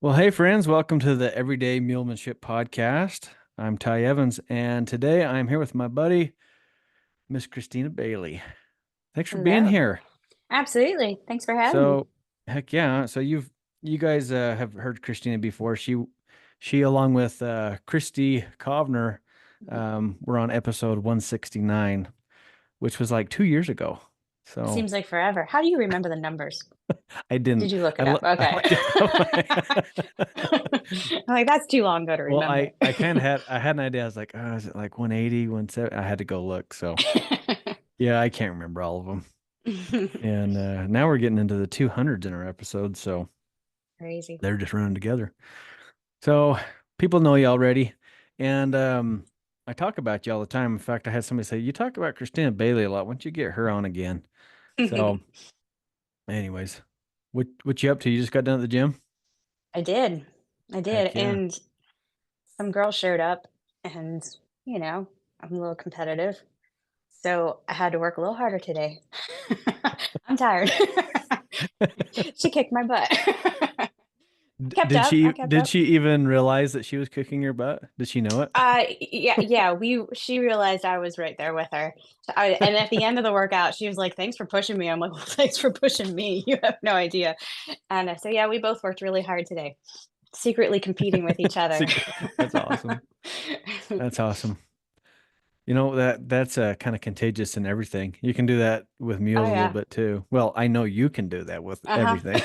Well, hey friends, welcome to the Everyday Mulemanship podcast. I'm Ty Evans, and today I'm here with my buddy, Miss Christina Bailey. Thanks for being Hello. here. Absolutely. Thanks for having me. So, heck yeah. So you guys have heard Christina before. She along with Christy Kovner, were on episode 169, which was like 2 years ago. So Seems like forever. How do you remember the numbers? I Did didn't. you look I it up? I Okay. looked it up. I'm like, that's too long ago to Well, remember. I kind of had an idea. I was like, oh, is it like 180, 170? I had to go look. So yeah, I can't remember all of them. And now we're getting into the 200s in our episodes, so Crazy. they're just running together. So people know you already, and I talk about you all the time. In fact, I had somebody say you talk about Christina Bailey a lot. Why don't you get her on again? So, anyways, what you up to? You just got done at the gym? I did. I did. Heck yeah. And some girl showed up and, you know, I'm a little competitive. So I had to work a little harder today. I'm tired. She kicked my butt. Kept Did up. I she kept did up. she even realize that she was kicking your butt? Did she know it? Yeah, she realized I was right there with her. And at the end of the workout, she was like, "Thanks for pushing me." I'm like, "Well, thanks for pushing me. You have no idea." And so yeah, we both worked really hard today, secretly competing with each other. That's awesome. That's awesome. You know that's kind of contagious in everything. You can do that with Oh mules a little yeah. bit too. Well, I know you can do that with Uh-huh. everything.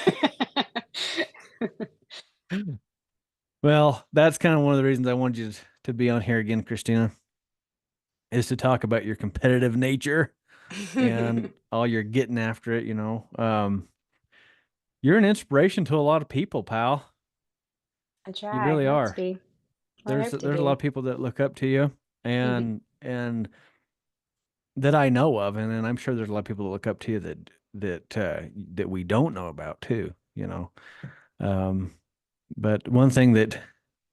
Well, that's kind of one of the reasons I wanted you to be on here again, Christina, is to talk about your competitive nature and all you're getting after it, you know. You're an inspiration to a lot of people, pal. I You try really not to are. be. Well, I There's hope to there's a lot be. of people that look up to you and that I know of, and then I'm sure there's a lot of people that look up to you that we don't know about too, you know. Um, but one thing that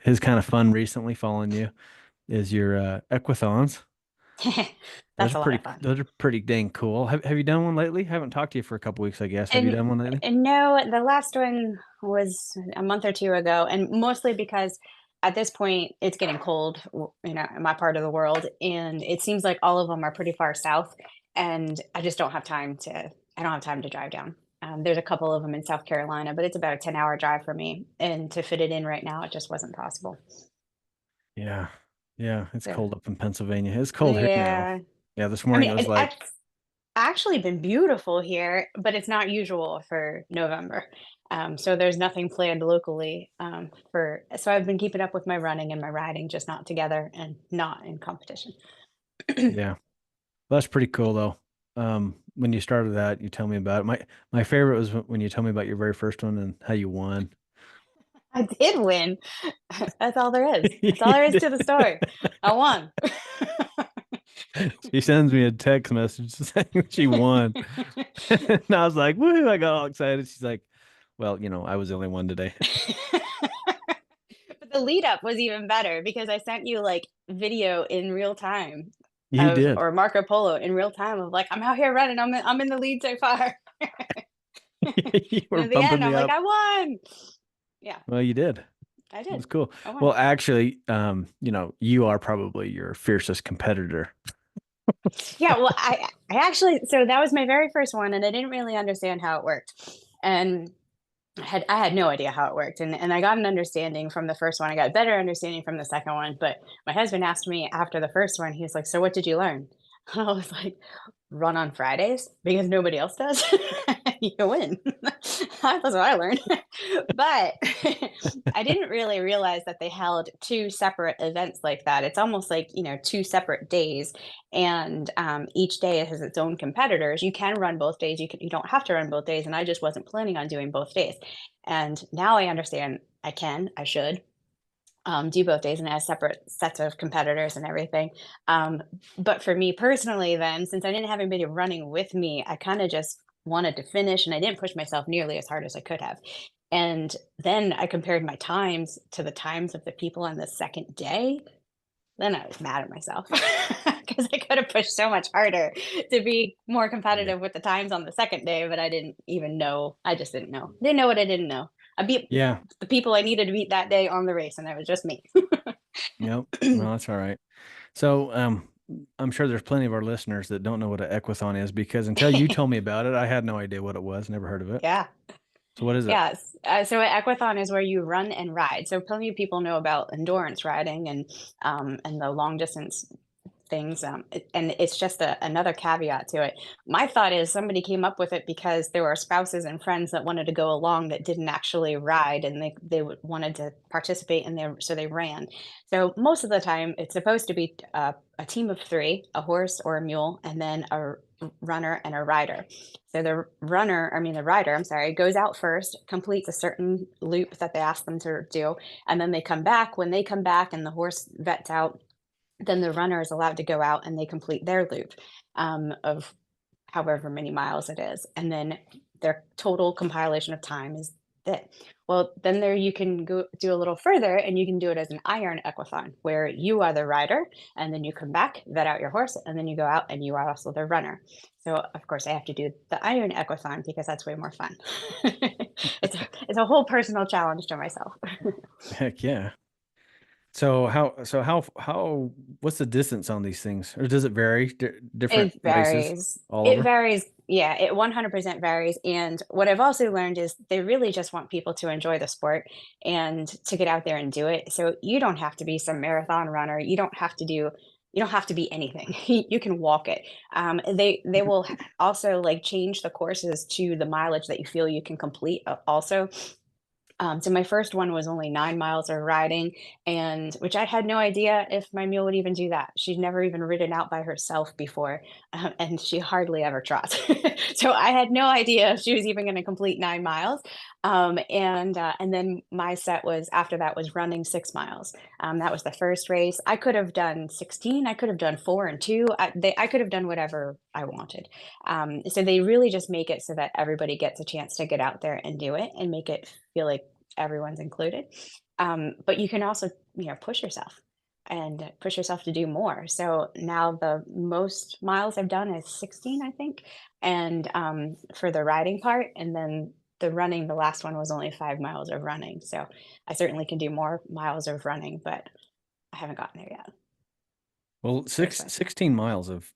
is kind of fun recently following you is your equithons. That's a lot of fun. Those are pretty dang cool. Have you done one lately? I haven't talked to you for a couple weeks, I guess. Have you And, done one lately? and no, the last one was a month or two ago, and mostly because at this point it's getting cold, in my part of the world, and it seems like all of them are pretty far south, and I just don't have time to. I don't have time to drive down. There's a couple of them in South Carolina, but it's about a 10-hour drive for me, and to fit it in right now, it just wasn't possible. Yeah. Yeah, it's So, cold up in Pennsylvania. It's cold here now. yeah, Yeah, this I morning mean, it was like, it's actually been beautiful here, but it's not usual for November. So there's nothing planned locally so I've been keeping up with my running and my riding, just not together and not in competition. yeah. That's pretty cool though. When you started that, you tell me about it. My favorite was when you told me about your very first one and how you won. I did win. That's all there is. That's all You there is to the did. story. I won. She sends me a text message saying she won. And I was like, woohoo, I got all excited. She's like, well, I was the only one today. But the lead up was even better because I sent you like video in real time You of did. or Marco Polo in real time of like I'm out here running. I'm in the lead so far. You And were at the pumping end, me I'm like, up. I won. Yeah, Well, you did. I It was did. cool. I won. Well, actually, you are probably your fiercest competitor. Yeah, well, I actually, so that was my very first one, and I didn't really understand how it worked. And I had no idea how it worked. And I got an understanding from the first one. I got a better understanding from the second one. But my husband asked me after the first one, he was like, "So what did you learn?" And I was like, "Run on Fridays because nobody else does. You win." That's what I learned. But I didn't really realize that they held two separate events like that. It's almost like, two separate days. And each day has its own competitors. You can run both days. You don't have to run both days. And I just wasn't planning on doing both days. And now I understand I should do both days and it has separate sets of competitors and everything. Um, but for me personally, then, since I didn't have anybody running with me, I kind of just wanted to finish and I didn't push myself nearly as hard as I could have. And then I compared my times to the times of the people on the second day. Then I was mad at myself because I could have pushed so much harder to be more Yeah. competitive with the times on the second day, but I didn't even know. I just didn't know. Didn't know what I didn't know. I beat Yeah. the people I needed to beat that day on the race, and it was just me. Yep. Well, that's all right. So, I'm sure there's plenty of our listeners that don't know what an equithon is because until you told me about it, I had no idea what it was, never heard of it. Yeah. So what is it? Yes. So an equithon is where you run and ride. So plenty of people know about endurance riding and the long distance things. And it's just another caveat to it. My thought is somebody came up with it because there were spouses and friends that wanted to go along that didn't actually ride, and wanted to participate, and so they ran. So most of the time, it's supposed to be a team of three: a horse or a mule, and then a runner and a rider. So the rider, I'm sorry, goes out first, completes a certain loop that they ask them to do, and then they come back. When they come back and the horse vets out, then the runner is allowed to go out and they complete their loop of however many miles it is. And then their total compilation of time is that. Well, then there you can go do a little further and you can do it as an iron equithon where you are the rider and then you come back, vet out your horse, and then you go out and you are also the runner. So of course I have to do the iron equithon because that's way more fun. It's a whole personal challenge to myself. Heck yeah. So how what's the distance on these things? Or does it vary? Different It races varies. all It over? varies. Yeah, it 100% varies. And what I've also learned is they really just want people to enjoy the sport and to get out there and do it. So you don't have to be some marathon runner. You don't have to be anything. You can walk it. They will also like change the courses to the mileage that you feel you can complete also. So my first one was only 9 miles of riding, and which I had no idea if my mule would even do that. She'd never even ridden out by herself before, and she hardly ever trots. So I had no idea if she was even going to complete 9 miles. And then my set was after that was running 6 miles. That was the first race. I could have done 16. I could have done 4 and 2. I could have done whatever I wanted. So they really just make it so that everybody gets a chance to get out there and do it and make it feel like everyone's included. But you can also, push yourself to do more. So now the most miles I've done is 16, I think. And for the riding part, and then the running, the last one was only 5 miles of running. So I certainly can do more miles of running, but I haven't gotten there yet. Well, Very fun. 16 miles of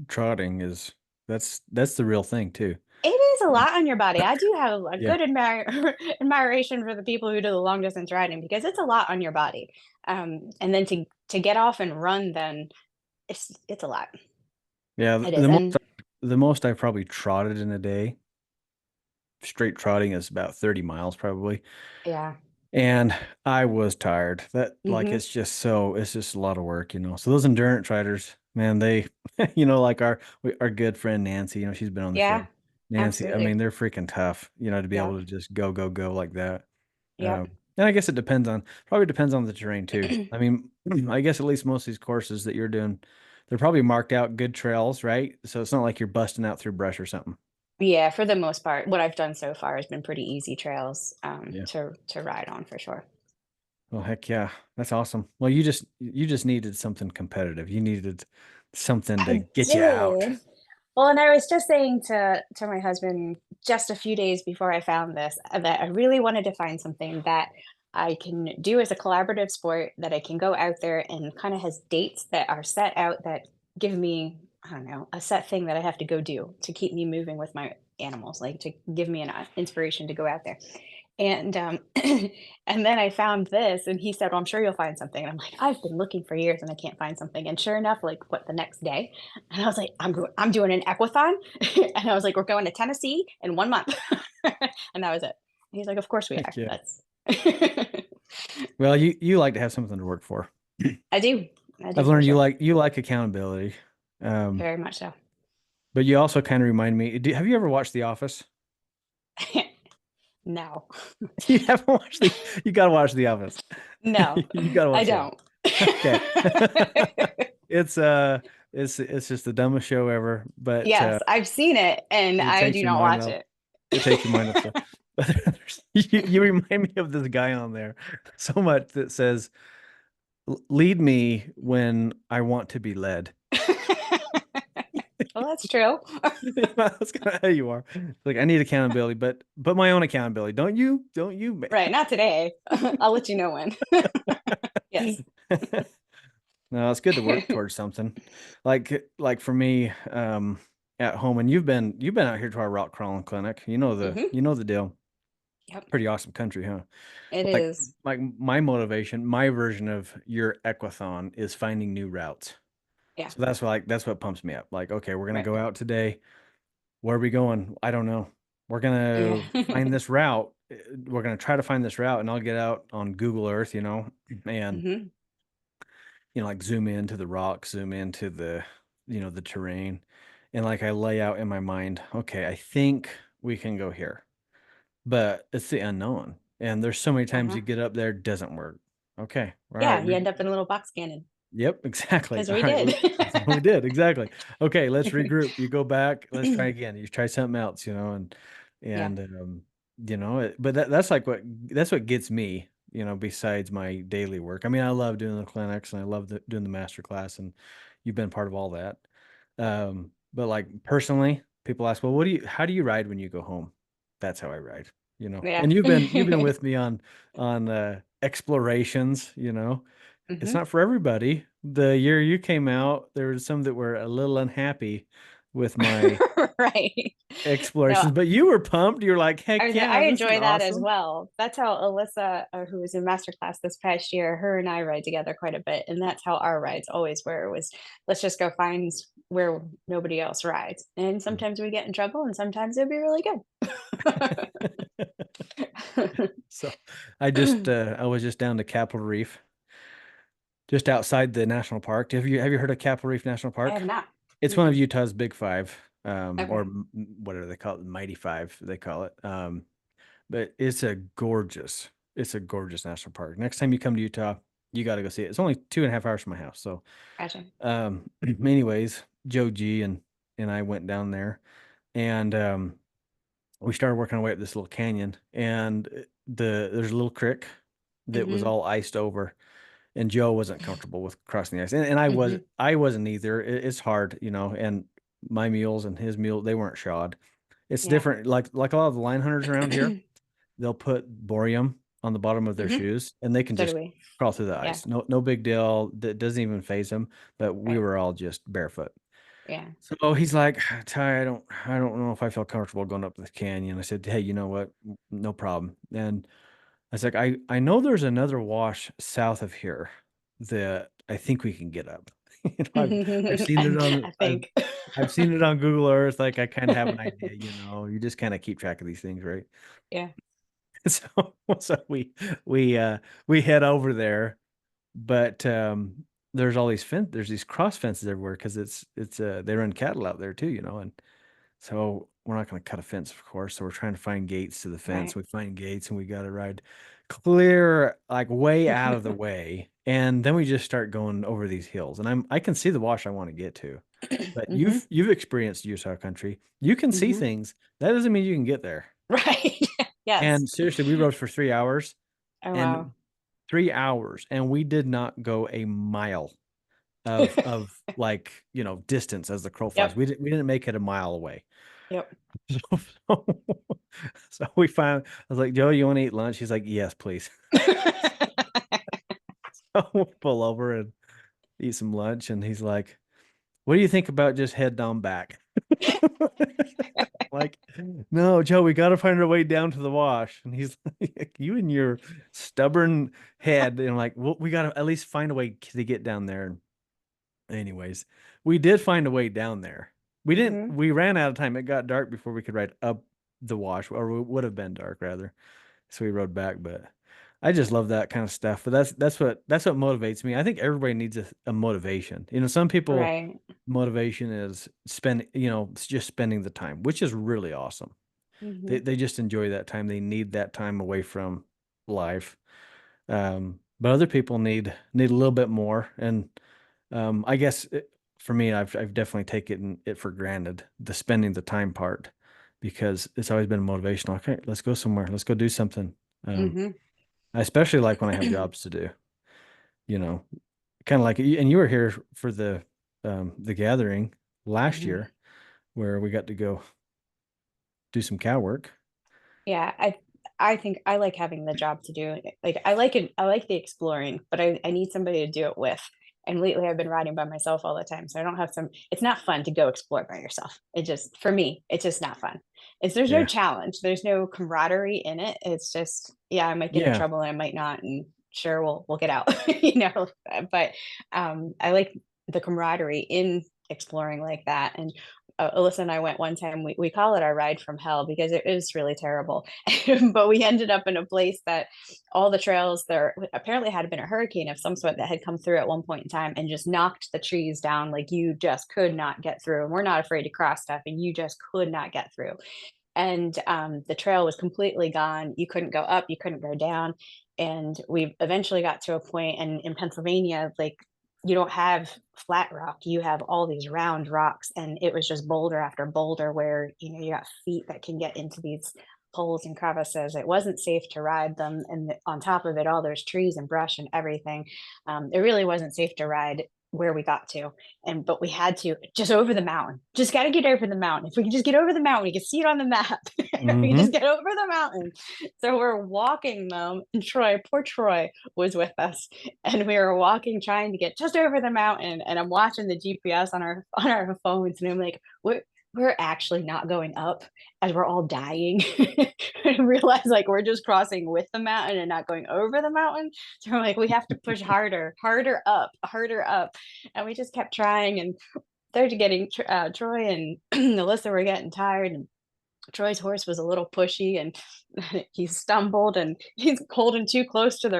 trotting is that's the real thing too. It is a lot on your body. I do have a Yeah. good admiration for the people who do the long distance riding because it's a lot on your body. And then to get off and run, then it's a lot. Yeah, It is, and the most I've probably trotted in a day, straight trotting is about 30 miles probably. yeah. And I was tired. That like Hmm. it's just a lot of work, you know. So those endurance riders, man, they like our good friend Nancy, she's been on the show. Yeah, Nancy, I mean, absolutely. they're freaking tough, to be able Yep. to just go like that. Yep. And I guess it probably depends on the terrain too. I mean, I guess at least most of these courses that you're doing, they're probably marked out good trails, right? So it's not like you're busting out through brush or something. Yeah, for the most part, what I've done so far has been pretty easy trails Yeah. to ride on for sure. Well, heck yeah. That's awesome. Well, you just needed something competitive. You needed something to I get you out. did. Well, and I was just saying to my husband just a few days before I found this that I really wanted to find something that I can do as a collaborative sport that I can go out there and kind of has dates that are set out that give me, I don't know, a set thing that I have to go do to keep me moving with my animals, like to give me an inspiration to go out there. And and then I found this, and he said, "Well, I'm sure you'll find something." And I'm like, "I've been looking for years, and I can't find something." And sure enough, like what the next day, and I was like, I'm doing an equithon," and I was like, "We're going to Tennessee in 1 month," and that was it. And he's like, "Of course we Heck are." yeah. That's Well, you like to have something to work for. I do, I I've do for learned sure, you like accountability. Um, very much so. but you also kind of remind me, have you ever watched The Office? No, You haven't watched you gotta watch The Office. no, You gotta I watch it. don't. Okay. It's it's just the dumbest show ever, but Yes, I've seen it, and it I takes do your not mind watch off. it. It takes your mind off stuff. But you remind me of this guy on there so much that says, Lead me when I want to be led." Well, that's true. That's kind of how you are. Like I need accountability, but my own accountability. Don't you? Don't you? Right, not today. I'll let you know when. Yes. No, it's good to work towards something. Like for me, at home, and you've been out here to our rock crawling clinic. Hmm. You know the deal. Yep, Pretty awesome country, huh? it Like is. like my motivation, my version of your equathon is finding new routes. Yeah, So that's what pumps me up. Like, okay, we're gonna right. go out today. Where are we going? I don't know. We're Yeah. gonna find this route. We're gonna try to find this route, and I'll get out on Google Earth, and Hmm. like zoom into the rocks, zoom into the terrain, and like I lay out in my mind, okay, I think we can go here, but it's the unknown, and there's so many times Uh-huh. you get up there, it doesn't work. Okay, all right, Yeah, you end up in a little box cannon yep, exactly. because All we right, did. we did exactly. Okay, let's regroup. You go back. Let's try again. You try something else, Yeah. and but that's what gets me, besides my daily work. I mean, I love doing the clinics and I love doing the master class, and you've been part of all that. But like personally, people ask, well, how do you ride when you go home? That's how I ride, Yeah. And you've been with me on explorations, it's Hmm. not for everybody. The year you came out, there was some that were a little unhappy with my Right. No, explorations, but you were pumped. You were like, heck I yeah, this is enjoy that as awesome. well. That's how Alyssa, who was in master class this past year, her and I ride together quite a bit, and that's how our rides always were. Was let's just go find where nobody else rides, and Mm. sometimes we get in trouble, and sometimes it'd be really good. So I was just down to Capitol Reef, just outside the national park. Have you heard of Capitol Reef National I Park? have not. It's one of Mm-mm. Utah's big five, or Okay. whatever they call it, Mighty Five, they call it. But it's a gorgeous national park. Next time you come to Utah, you got to go see it. It's only 2.5 hours from my house. So, Gotcha. anyways, Joe G and I went down there, and we started working our way up this little canyon, and there's a little creek that was Hmm. all iced over, and Joe wasn't comfortable with crossing the ice, and I wasn't either. It's hard, and my mules and his mule, they weren't shod. It's Yeah. different, like a lot of the line hunters around here. They'll put borium on the bottom of their Hmm. shoes, and they can So do just we. crawl through the Yeah. ice. No big deal. That doesn't even phase them. But we Right. were all just barefoot. Yeah. So he's like, Ty, I don't know if I feel comfortable going up this canyon. I said, hey, you know what? No problem. And I was like, I know there's another wash south of here that I think we can get up. I've seen it on I think. I've seen it on Google Earth. Like I kind of have an idea. You just kind of keep track of these things, right? Yeah. So so we head over there, but there's these cross fences everywhere because it's they run cattle out there too, and so we're not going to cut a fence, of course. So we're trying to find gates to the fence. Right. We find gates and we got to ride clear, like way out of the way. And then we just start going over these hills. And I can see the wash I want to get to. But Hmm. you've experienced Utah country. You can see Hmm. things. That doesn't mean you can get there. Right. Yes. And seriously, we rode for 3 hours Oh, wow. and 3 hours, and we did not go a mile of like, distance as the crow flies. Yep. We didn't make it a mile away. Yep. So, so we finally, I was like, Joe, you want to eat lunch? He's like, yes, please. So we pull over and eat some lunch. And he's like, what do you think about just heading on back? Like, no, Joe, we got to find our way down to the wash. And he's like, you and your stubborn head. And I'm like, well, we got to at least find a way to get down there. And anyways, we did find a way down there. Hmm. We ran out of time. It got dark before we could ride up the wash, or it would have been dark rather. So we rode back, but I just love that kind of stuff. But that's what motivates me. I think everybody needs a motivation. Some people Right. motivation is it's just spending the time, which is really awesome. They Hmm. they just enjoy that time. They need that time away from life. But other people need a little bit more. And I guess for me, I've definitely taken it for granted, the spending the time part, because it's always been motivational. Okay, let's go somewhere. Let's go do something. Um, Hmm. I especially like when I have jobs to do, you know, kind of like, and you were here for the gathering. last Mhm. year where we got to go do some cow work. Yeah, I think I like having the job to do it. Like I like it, I like the exploring, but I need somebody to do it with. And lately I've been riding by myself all the time. So I don't have some it's not fun to go explore by yourself. It just for me, it's just not fun. There's no Yeah. challenge. There's no camaraderie in it. It's just, yeah, I might get in Yeah. trouble and I might not. And sure we'll get out, you know. But I like the camaraderie in exploring like that. And Alyssa and I went one time. We call it our ride from hell because it was really terrible. But we ended up in a place that all the trails there apparently had been a hurricane of some sort that had come through at one point in time and just knocked the trees down. Like you just could not get through. And we're not afraid to cross stuff, and you just could not get through. And the trail was completely gone. You couldn't go up, you couldn't go down. And we eventually got to a point, and in Pennsylvania, like you don't have flat rock, you have all these round rocks, and it was just boulder after boulder where you got feet that can get into these holes and crevices. It wasn't safe to ride them, and on top of it all there's trees and brush and everything. It really wasn't safe to ride where we got to, and but we had to just over the mountain, just got to get over the mountain. If we can just get over the mountain, we can see it on the map. We Hmm. just get over the mountain. So we're walking them, and poor Troy was with us, and we were walking trying to get just over the mountain, and I'm watching the GPS on our phones, and I'm like, we're actually not going up as we're all dying. And realize like we're just crossing with the mountain and not going over the mountain. So we're like, we have to push harder, harder up, harder up. And we just kept trying, and they're getting Troy and Alyssa were getting tired, and Troy's horse was a little pushy, and he stumbled, and he's holding too close to the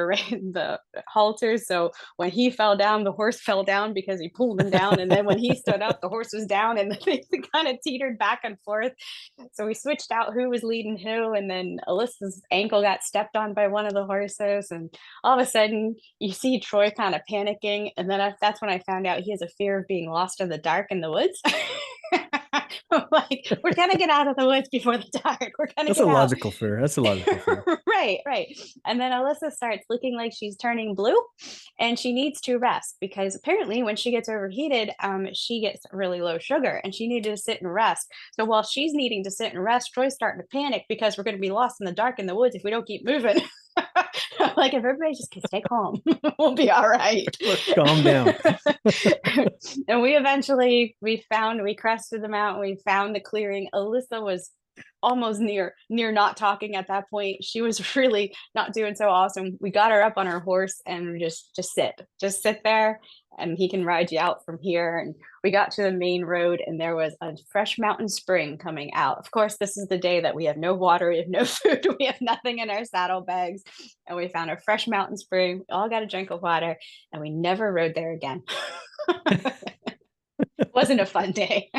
the halters. So when he fell down, the horse fell down because he pulled him down. And then when he stood up, the horse was down, and they kind of teetered back and forth. So we switched out who was leading who, and then Alyssa's ankle got stepped on by one of the horses, and all of a sudden you see Troy kind of panicking, and then that's when I found out he has a fear of being lost in the dark in the woods. Like we're gonna get out of the woods before the dark. We're gonna That's a get out. logical fear. That's a logical fear. Right, right. And then Alyssa starts looking like she's turning blue, and she needs to rest because apparently when she gets overheated, she gets really low sugar, and she needed to sit and rest. So while she's needing to sit and rest, Troy's starting to panic because we're going to be lost in the dark in the woods if we don't keep moving. Like if everybody just can stay calm, we'll be all right. Let's calm down. And we crested the mountain, we found the clearing. Alyssa was almost near not talking at that point. She was really not doing so awesome. We got her up on her horse and just sit there, and he can ride you out from here. And we got to the main road, and there was a fresh mountain spring coming out. Of course, this is the day that we have no water, we have no food, we have nothing in our saddlebags, and we found a fresh mountain spring. We all got a drink of water, and we never rode there again. Wasn't a fun day.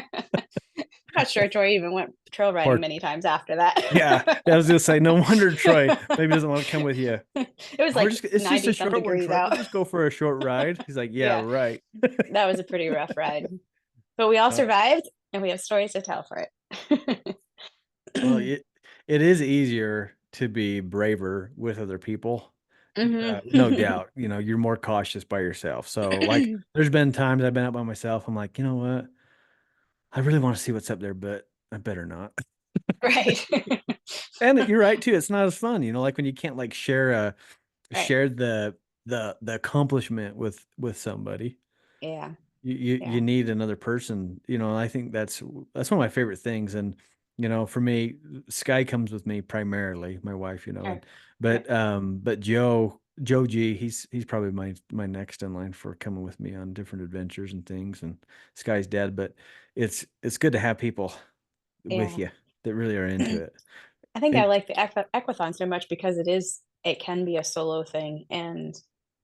Not sure Troy even went trail riding Or many times after yeah, that. I was gonna say, no wonder Troy maybe doesn't want to come with you. It was We're like just it's just 90 a some short one, degrees Troy. We'll out. just go for a short ride. He's like, yeah, Yeah, right. that was a pretty rough ride. But we all Uh, survived, and we have stories to tell for it. well, it is easier to be braver with other people. No Hmm. doubt. You're more cautious by yourself. So, like, there's been times I've been out by myself. I'm like, you know what? I really want to see what's up there, but I better not. Right. And you're right too. It's not as fun, like when you can't like Right. share the accomplishment with somebody. Yeah. You Yeah. need another person. I think that's one of my favorite things. And for me, Sky comes with me primarily, my wife. Sure. And Yep. but Joe G, he's probably my next in line for coming with me on different adventures and things. And Sky's dad, but it's good to have people with Yeah. you that really are into it. I think I And like the equathon so much because it can be a solo thing, and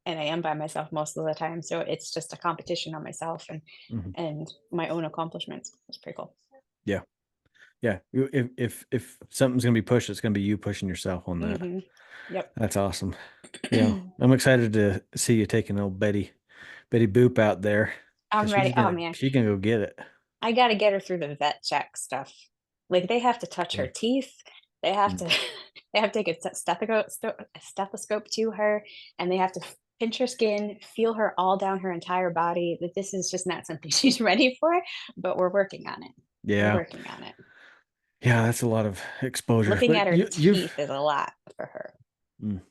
I am by myself most of the time. So it's just a competition on myself mhm, and my own accomplishments. It's pretty cool. yeah, yeah. If something's gonna be pushed, it's gonna be you pushing yourself on that. Hmm. Yep. That's awesome. Yeah, I'm excited to see you taking old Betty Boop out there because I'm ready. Oh man, she's gonna go get it. I got to get her through the vet check stuff. Like they have to touch her Yeah. teeth. They have Mm. to they have to take a stethoscope to her, and they have to pinch her skin, feel her all down her entire body. That this is just not something she's ready for, but we're working on it. We're Yeah. working on it. Yeah, that's a lot of exposure. Looking But at her you've teeth is a lot for her. mm,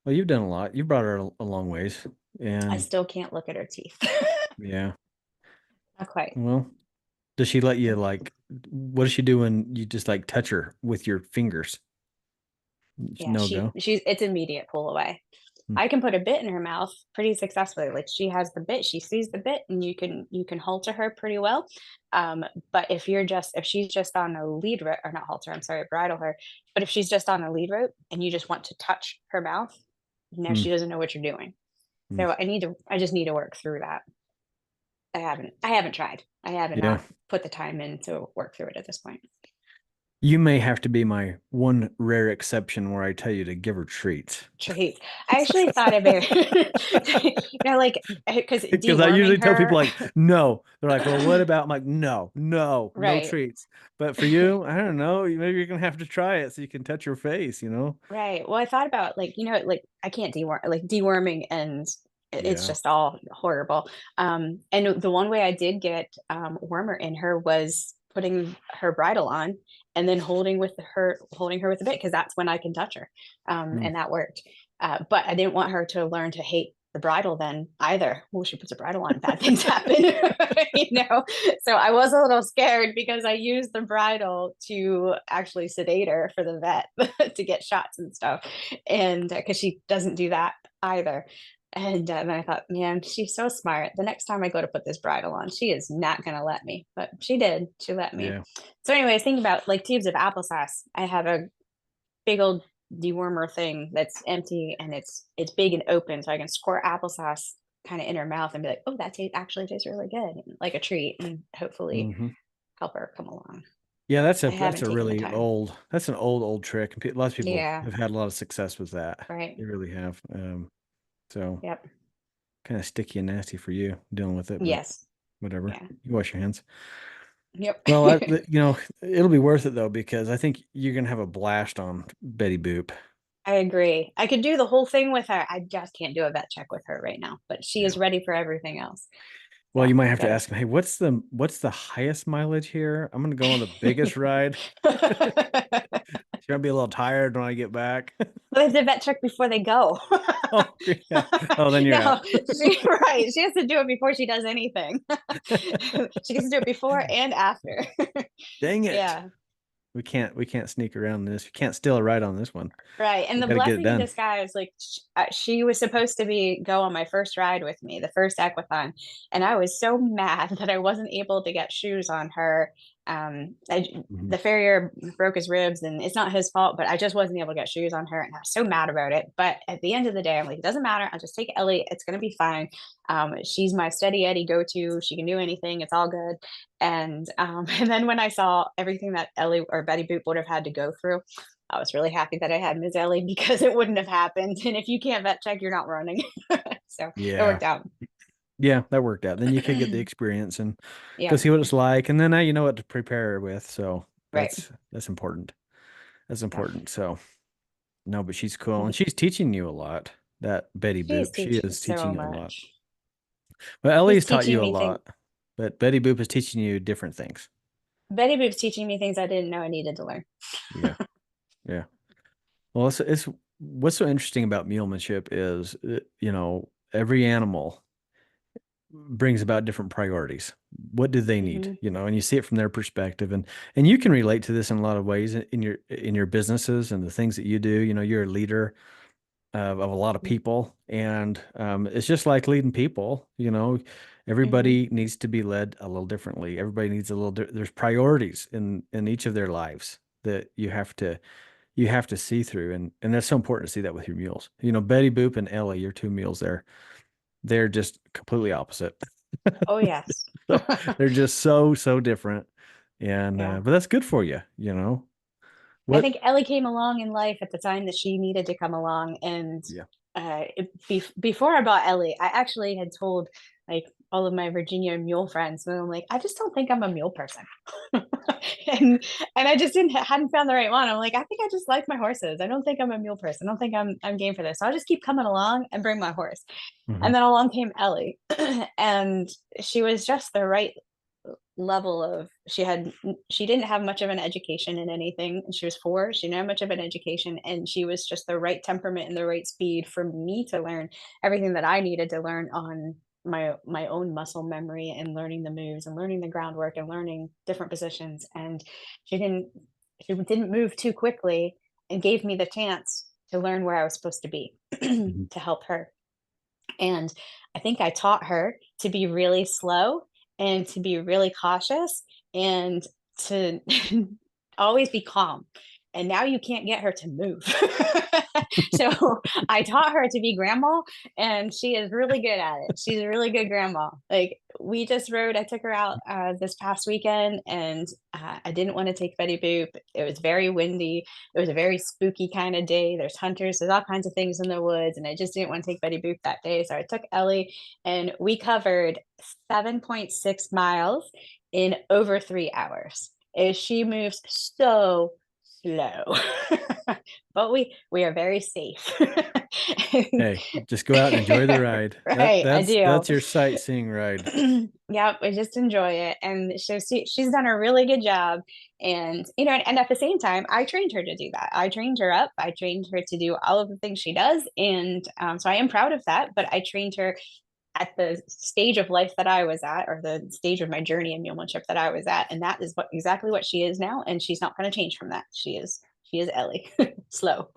well, you've done a lot. You've brought her a long ways. I And still can't look at her teeth. yeah. Not quite. Well, does she let you like what does she do when you just like touch her with your fingers? Yeah, No go. she's it's immediate pull away. Hmm. I can put a bit in her mouth pretty successfully. Like she has the bit, she sees the bit, and you can halter her pretty well. But if she's just on a lead rope, or not halter, I'm sorry, bridle her. But if she's just on a lead rope and you just want to touch her mouth, now Hmm. she doesn't know what you're doing. Hmm. So I just need to work through that. I haven't tried. I haven't Yeah. not put the time in to work through it at this point. You may have to be my one rare exception where I tell you to give her treats. Treats. I actually thought about like because Because I deworming usually tell people her, like, no. They're like, well, what about? I'm like, no, no, no right, treats. But for you, I don't know. Maybe you're gonna have to try it so you can touch her face, you know? right. Well, I thought about like like I can't deworm like deworming, and it's Yeah. just all horrible. And the one way I did get warmer in her was putting her bridle on and then holding her with a bit, because that's when I can touch her, Mm. and that worked. But I didn't want her to learn to hate the bridle then either. Well, she puts a bridle on, bad things happen, So I was a little scared because I used the bridle to actually sedate her for the vet to get shots and stuff, and because she doesn't do that either. And then I thought, man, she's so smart. The next time I go to put this bridle on, she is not going to let me. But she did. She let me. Yeah. So, anyways, thinking about like tubes of applesauce, I have a big old dewormer thing that's empty, and it's big and open, so I can squirt applesauce kind of in her mouth and be like, oh, actually tastes really good, like a treat, and hopefully Hmm. help her come along. Yeah, I that's haven't a taken the really time. that's an old trick. And lots of people Yeah. have had a lot of success with that. Right. They really have. So Yep. kind of sticky and nasty for you dealing with it, but Yes. whatever. Yeah. You wash your hands. Yep. Well, it'll be worth it though because I think you're gonna have a blast on Betty Boop. I agree. I could do the whole thing with her. I just can't do a vet check with her right now, but she Yeah. is ready for everything else. Well, So you might I have to gotta. ask him, hey, what's the highest mileage here? I'm gonna go on the biggest ride. She's gonna be a little tired when I get back. Well, they have to vet check before they go. Oh, yeah. Oh, then you're No, out. right. She has to do it before she does anything. She gets to do it before and after. Dang it. Yeah. We can't sneak around this. We can't steal a ride on this one. Right. And We the got to get it blessing in done. disguise, like she was supposed to go on my first ride with me, the first aquathon. And I was so mad that I wasn't able to get shoes on her. Mhm. The farrier broke his ribs, and it's not his fault, but I just wasn't able to get shoes on her. And I was so mad about it. But at the end of the day, I'm like, it doesn't matter. I'll just take Ellie. It's going to be fine. She's my steady Eddie go to. She can do anything. It's all good. And then when I saw everything that Ellie or Betty Boop would have had to go through, I was really happy that I had Ms. Ellie because it wouldn't have happened. And if you can't vet check, you're not running. So it Yeah. worked out. Yeah, that worked out. Then you could get the experience and go Yeah, see what it's like. And then now you know what to prepare her with. So right. that's important. That's Yeah. important. So no, but she's cool. And she's teaching you a lot. That Betty She's Boop. She teaching is so teaching you a lot. much. Well, She's Ellie's taught teaching you a me things. lot, but Betty Boop is teaching you different things. Betty Boop's teaching me things I didn't know I needed to learn. Yeah. Yeah. Well, it's what's so interesting about mulemanship is, every animal brings about different priorities. What do they need? Hmm. And you see it from their perspective, and you can relate to this in a lot of ways in your businesses and the things that you do. You're a leader of a lot of people, and it's just like leading people. Hmm. Everybody needs to be led a little differently. Everybody needs a little. There's priorities in each of their lives that you have to see through, and that's so important to see that with your mules. Betty Boop and Ellie, your two mules there, they're just completely opposite. Oh, yes. So they're just so different, and Yeah. but that's good for you. I What? think Ellie came along in life at the time that she needed to come along. And Yeah. before I bought Ellie, I actually had told like all of my Virginia mule friends, and I'm like, I just don't think I'm a mule person. and and I just hadn't found the right one. I'm like, I think I just like my horses. I don't think I'm a mule person. I don't think I'm game for this. So I'll just keep coming along and bring my horse. Hmm. And then along came Ellie, and she was just the right level of she didn't have much of an education in anything. She was 4, she didn't have much of an education, and she was just the right temperament and the right speed for me to learn everything that I needed to learn on my own muscle memory, and learning the moves and learning the groundwork and learning different positions. And she didn't she didn't move too quickly, and gave me the chance to learn where I was supposed to be Hmm. to help her. And I think I taught her to be really slow, and to be really cautious, and to always be calm. And now you can't get her to move. So I taught her to be grandma, and she is really good at it. She's a really good grandma. Like, we just rode, I took her out this past weekend, and I didn't want to take Betty Boop. It was very windy. It was a very spooky kind of day. There's hunters, there's all kinds of things in the woods, and I just didn't want to take Betty Boop that day. So I took Ellie, and we covered 7.6 miles in over 3 hours. She moves so slow, but we are very safe. Hey, just go out and enjoy the ride. Right, I do. That's your sightseeing ride. Yep, I just enjoy it, and she's done a really good job. And and at the same time, I trained her to do that. I trained her up. I trained her to do all of the things she does, and so I am proud of that. But I trained her at the stage of life that I was at, or the stage of my journey in mulemanship that I was at, and that is exactly what she is now, and she's not going to change from that. She is Ellie, slow.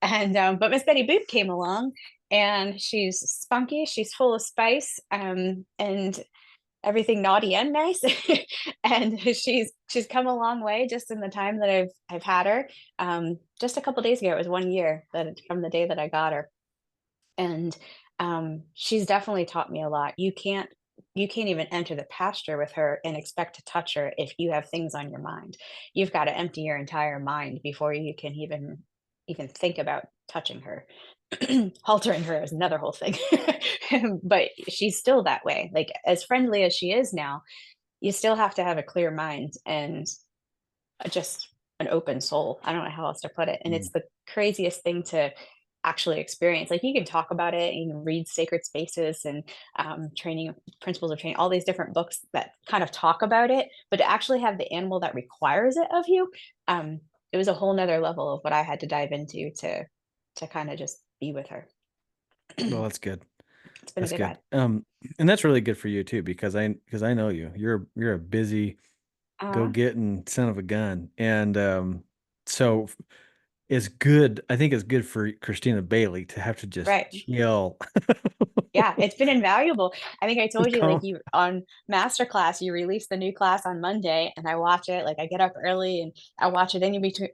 And but Miss Betty Boop came along, and she's spunky, she's full of spice, and everything naughty and nice. And she's come a long way just in the time that I've had her. Just a couple days ago, it was 1 year from the day that I got her. And she's definitely taught me a lot. You can't even enter the pasture with her and expect to touch her if you have things on your mind. You've got to empty your entire mind before you can even think about touching her. Haltering her is another whole thing. But she's still that way. Like, as friendly as she is now, you still have to have a clear mind, and just an open soul. I don't know how else to put it. And Mm. it's the craziest thing to actually experience. Like, you can talk about it, and you can read Sacred Spaces, and training principles of training, all these different books that kind of talk about it, but to actually have the animal that requires it of you, it was a whole nother level of what I had to dive into to kind of just be with her. Well, that's good. It's been a That's good good. ride. And that's really good for you too, because I know you. You're a busy, go uh getting son of a gun, and so it's good. I think it's good for Christina Bailey to have to just right. chill. Yeah, it's been invaluable. I think I told you, like, Calm. you on masterclass, you release the new class on Monday, and I watch it. Like, I get up early, and I watch it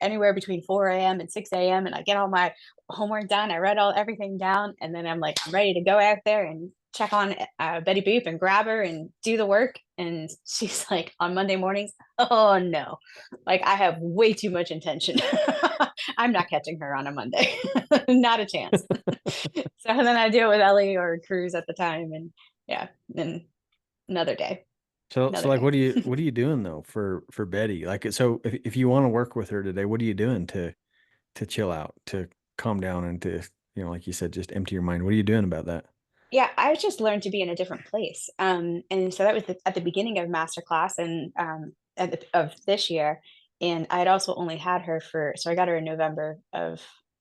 anywhere between 4 a.m. and 6 a.m. And I get all my homework done. I read everything down, and then I'm like, I'm ready to go out there and check on Betty Boop and grab her and do the work. And she's like, on Monday mornings, oh no, like, I have way too much intention. I'm not catching her on a Monday, not a chance. So then I do it with Ellie or Cruz at the time, and yeah, then another day, So another like, day. what are you doing though for Betty? Like, so if you want to work with her today, what are you doing to chill out, to calm down, and to, like you said, just empty your mind? What are you doing about that? Yeah, I just learned to be in a different place. And so that was at the beginning of masterclass, and of this year. And I had also only had her so I got her in November of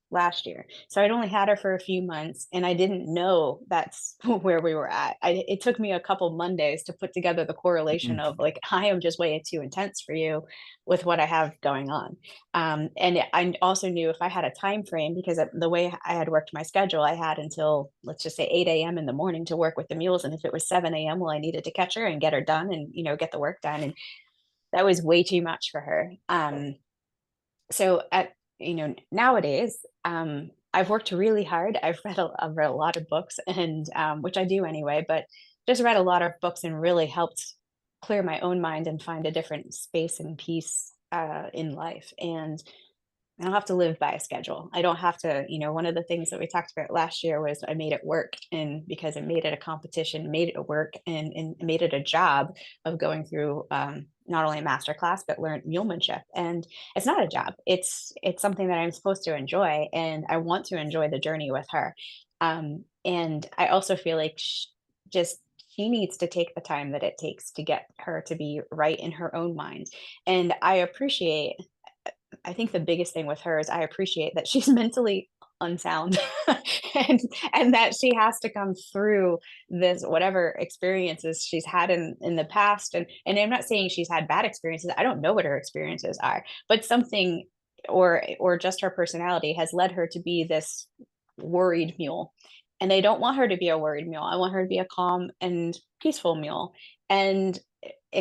last year. So I'd only had her for a few months, and I didn't know that's where we were at. It took me a couple Mondays to put together the correlation Mm. of, like, I am just way too intense for you with what I have going on. And I also knew if I had a time frame, because the way I had worked my schedule, I had until, let's just say, 8 a.m. in the morning to work with the mules. And if it was 7 a.m., well, I needed to catch her and get her done, and get the work done. And that was way too much for her. So nowadays, I've worked really hard. I've read a lot of books, and which I do anyway, but just read a lot of books and really helped clear my own mind and find a different space and peace in life. And I don't have to live by a schedule. I don't have to, one of the things that we talked about last year was I made it work. And because it made it a competition, made it a work, and made it a job of going through not only a master class, but learn mulemanship. And it's not a job. It's something that I'm supposed to enjoy. And I want to enjoy the journey with her. And I also feel like just she needs to take the time that it takes to get her to be right in her own mind. And I think the biggest thing with her is I appreciate that she's mentally unsound and and that she has to come through this whatever experiences she's had in the past. And I'm not saying she's had bad experiences. I don't know what her experiences are, but something or just her personality has led her to be this worried mule. And I don't want her to be a worried mule. I want her to be a calm and peaceful mule. And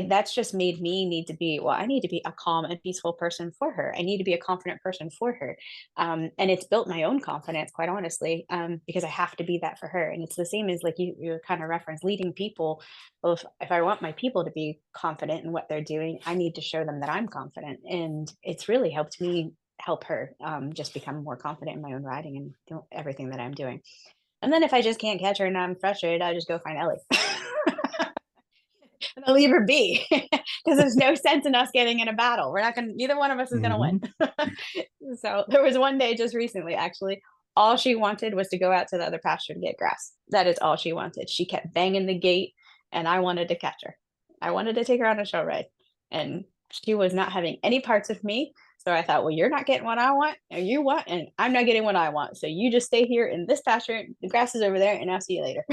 that's just made me need to be, well, I need to be a calm and peaceful person for her. I need to be a confident person for her. And it's built my own confidence, quite honestly, because I have to be that for her. And it's the same as like you kind of reference leading people. Well, if I want my people to be confident in what they're doing, I need to show them that I'm confident. And it's really helped me help her just become more confident in my own riding and everything that I'm doing. And then if I just can't catch her and I'm frustrated, I just go find Ellie. And I'll leave her be because there's no sense in us getting in a battle. We're not going to, neither one of us is going to Hmm. win. So there was one day just recently, actually, all she wanted was to go out to the other pasture to get grass. That is all she wanted. She kept banging the gate, and I wanted to catch her. I wanted to take her on a show ride, and she was not having any parts of me. So I thought, well, you're not getting what I want, and you want, and I'm not getting what I want. So you just stay here in this pasture. The grass is over there, and I'll see you later.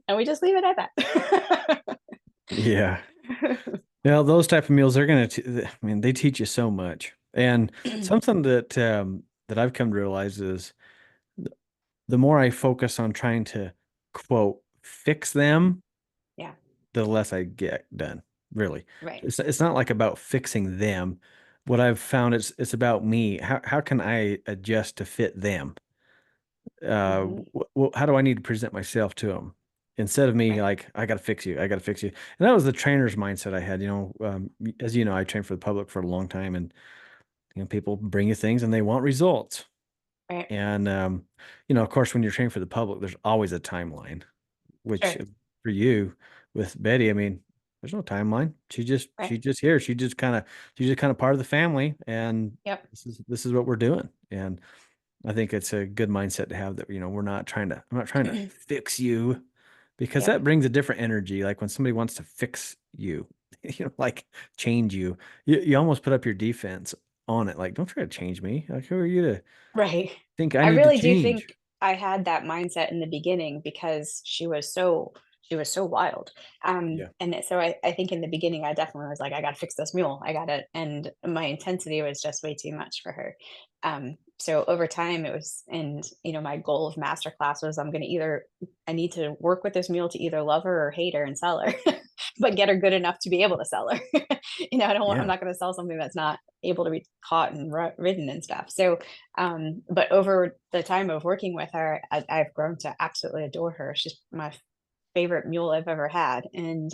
And we just leave it at that. Yeah. Now, those type of meals, they're going to, I mean, they teach you so much. And something that I've come to realize is the more I focus on trying to quote fix them, Yeah, the less I get done. Really, right. it's not like about fixing them. What I've found is it's about me. How can I adjust to fit them? Hmm. How do I need to present myself to them instead of me Right. like I got to fix you, I got to fix you. And that was the trainer's mindset I had. As you know, I trained for the public for a long time, and people bring you things and they want results. Right. And of course, when you're training for the public, there's always a timeline. Which Sure. for you with Betty, I mean, there's no timeline. Right. She's just here. She's just kind of part of the family, and Yep. this is what we're doing. And I think it's a good mindset to have that, I'm not trying to fix you because Yep. that brings a different energy. Like when somebody wants to fix you, like change you, you almost put up your defense on it. Like, don't try to change me. Like, who are you to Right. think I I need to really do change? think I had that mindset in the beginning because she was so wild. Yeah. So I think in the beginning I definitely was like, I gotta fix this mule. I gotta, and my intensity was just way too much for her. So over time it was, and my goal of masterclass was I need to work with this mule to either love her or hate her and sell her, but get her good enough to be able to sell her. I'm Yeah. not gonna sell something that's not able to be caught and ridden and stuff. So but over the time of working with her, I've grown to absolutely adore her. She's my favorite mule I've ever had, and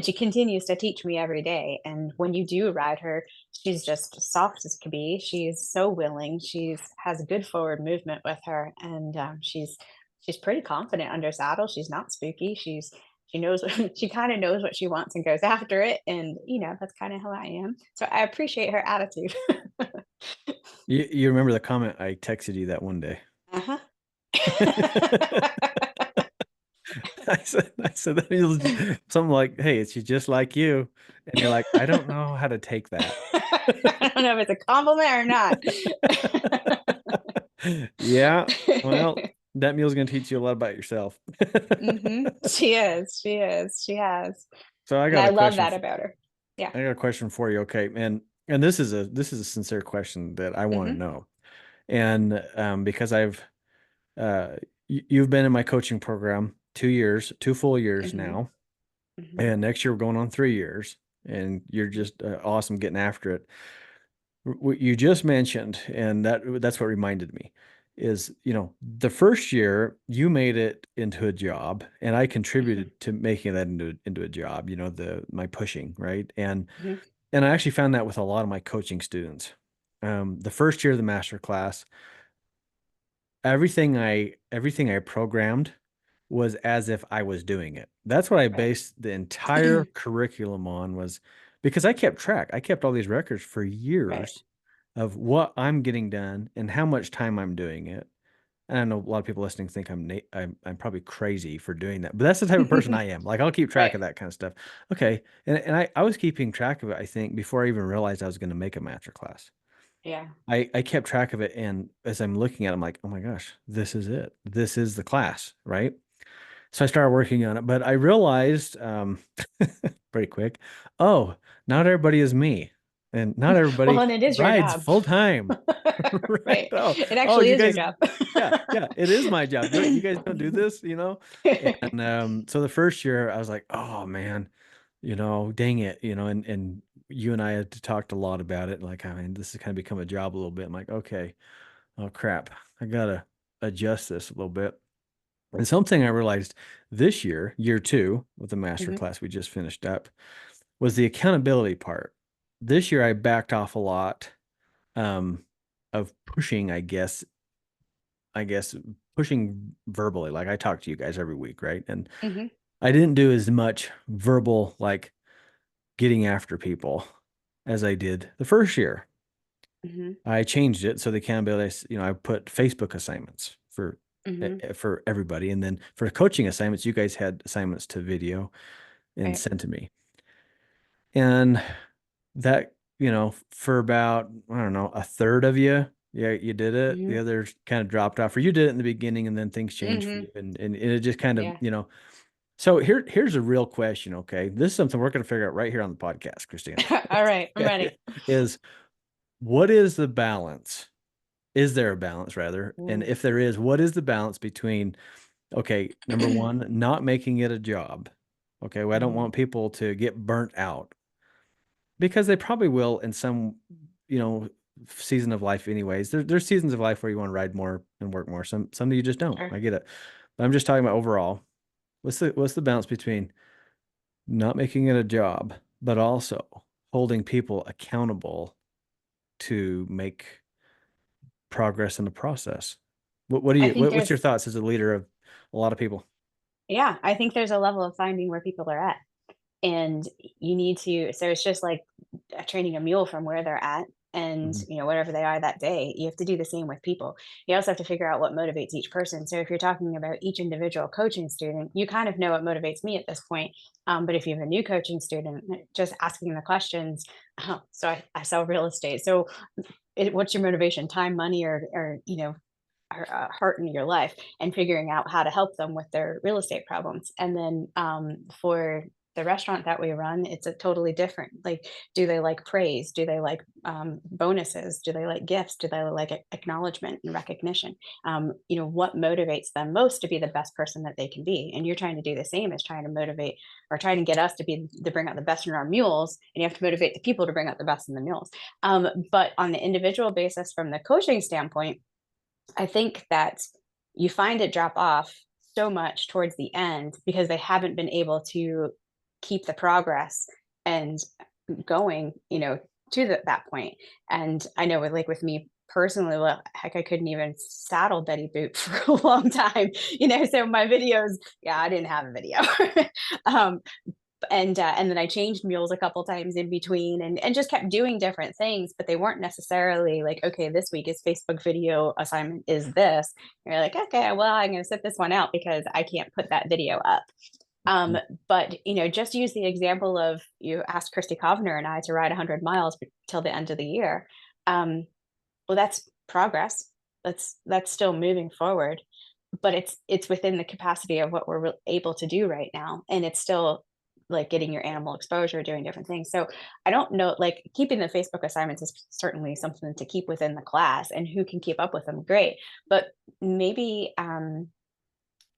she continues to teach me every day. And when you do ride her, she's just soft as can be. She's so willing. She's has good forward movement with her, and she's pretty confident under saddle. She's not spooky. She knows she kind of knows what she wants and goes after it. And that's kind of how I am. So I appreciate her attitude. You remember the comment I texted you that one day? Uh-huh. I said that it was something like, "Hey, she's just like you," and you're like, "I don't know how to take that." I don't know if it's a compliment or not. Yeah, well, that meal's gonna teach you a lot about yourself. She is. She is. She has. So I And got I a love question. that about her. Yeah. I got a question for you. Okay, and this is a sincere question that I want to Hmm. know, and because you've been in my coaching program 2 years, 2 full years Hmm. now. Hmm. And next year we're going on 3 years, and you're just awesome getting after it. What you just mentioned, and that's what reminded me, is the first year you made it into a job, and I Hmm. contributed to making that into a job. The my pushing, right? And Hmm. And I actually found that with a lot of my coaching students. The first year of the master class, everything I programmed was as if I was doing it. That's what I Right. based the entire curriculum on, was because I kept track. I kept all these records for Right. years of what I'm getting done and how much time I'm doing it. And I know a lot of people listening think I'm probably crazy for doing that, but that's the type of person I am. Like, I'll keep track Right. of that kind of stuff. Okay. And I was keeping track of it, I think, before I even realized I was going to make a master class. Yeah. I kept track of it, and as I'm looking at it, I'm like, oh my gosh, this is it. This is the class, right? So I started working on it, but I realized pretty quick, oh, not everybody is me, and not Well, everybody and it is your rides job. full time, right? Right. Oh, It oh, actually you is your guys, job. yeah, yeah, it is my job. You guys don't do this, you know? And so the first year, I was like, oh man, dang it, and you and I had talked a lot about it. Like, I mean, this has kind of become a job a little bit. I'm like, okay, oh crap, I gotta adjust this a little bit. And something I realized this year, year two, with the master Mhm. class we just finished up, was the accountability part. This year I backed off a lot um, of pushing, I guess pushing verbally. Like, I talk to you guys every week, right? And Mhm. I didn't do as much verbal, like getting after people, as I did the first year. Mhm. I changed it so the accountability, I put Facebook assignments Mhm. for everybody, and then for coaching assignments, you guys had assignments to video and Right. sent to me. And that, for about, I don't know, a third of you, yeah, you did it. The Mhm. others kind of dropped off, or you did it in the beginning and then things changed for Mhm. you. And it just kind of, Yeah. so here's a real question. Okay. This is something we're going to figure out right here on the podcast, Christina. All right. I'm ready. Is what is the balance? Is there a balance, rather? And Ooh. if there is, what is the balance between, okay, number one, not making it a job? Okay, well, I don't Mhm. want people to get burnt out, because they probably will in some, you know, season of life anyways. There's seasons of life where you want to ride more and work more. Some you just don't. Sure. I get it. But I'm just talking about overall. What's the balance between not making it a job, but also holding people accountable to make progress in the process? I think What's there's your thoughts as a leader of a lot of people? yeah, I think there's a level of finding where people are at. And you need to so it's just like training a mule from where they're at and Mhm. whatever they are that day. You have to do the same with people. You also have to figure out what motivates each person. So if you're talking about each individual coaching student, you kind of know what motivates me at this point. But if you have a new coaching student, just asking the questions. So I sell real estate, so what's your motivation? Time, money, or heart in your life, and figuring out how to help them with their real estate problems. And then for the restaurant that we run, it's a totally different. Like, do they like praise? Do they like bonuses? Do they like gifts? Do they like acknowledgement and recognition? What motivates them most to be the best person that they can be? And you're trying to do the same as trying to motivate or trying to get us to bring out the best in our mules, and you have to motivate the people to bring out the best in the mules. But on the individual basis, from the coaching standpoint, I think that you find it drop off so much towards the end because they haven't been able to keep the progress and going, to that point. And I know with me personally, well, heck, I couldn't even saddle Betty Boot for a long time, so my videos, yeah, I didn't have a video. um, and then I changed mules a couple times in between, and just kept doing different things, but they weren't necessarily like, okay, this week is Facebook video assignment is this. And you're like, okay, well, I'm going to sit this one out because I can't put that video up. Um, but just use the example of you asked Christy Kovner and I to ride 100 miles till the end of the year. Well, that's progress. That's still moving forward, but it's within the capacity of what we're able to do right now, and it's still like getting your animal exposure, doing different things. So I don't know, like keeping the Facebook assignments is certainly something to keep within the class, and who can keep up with them, great. But maybe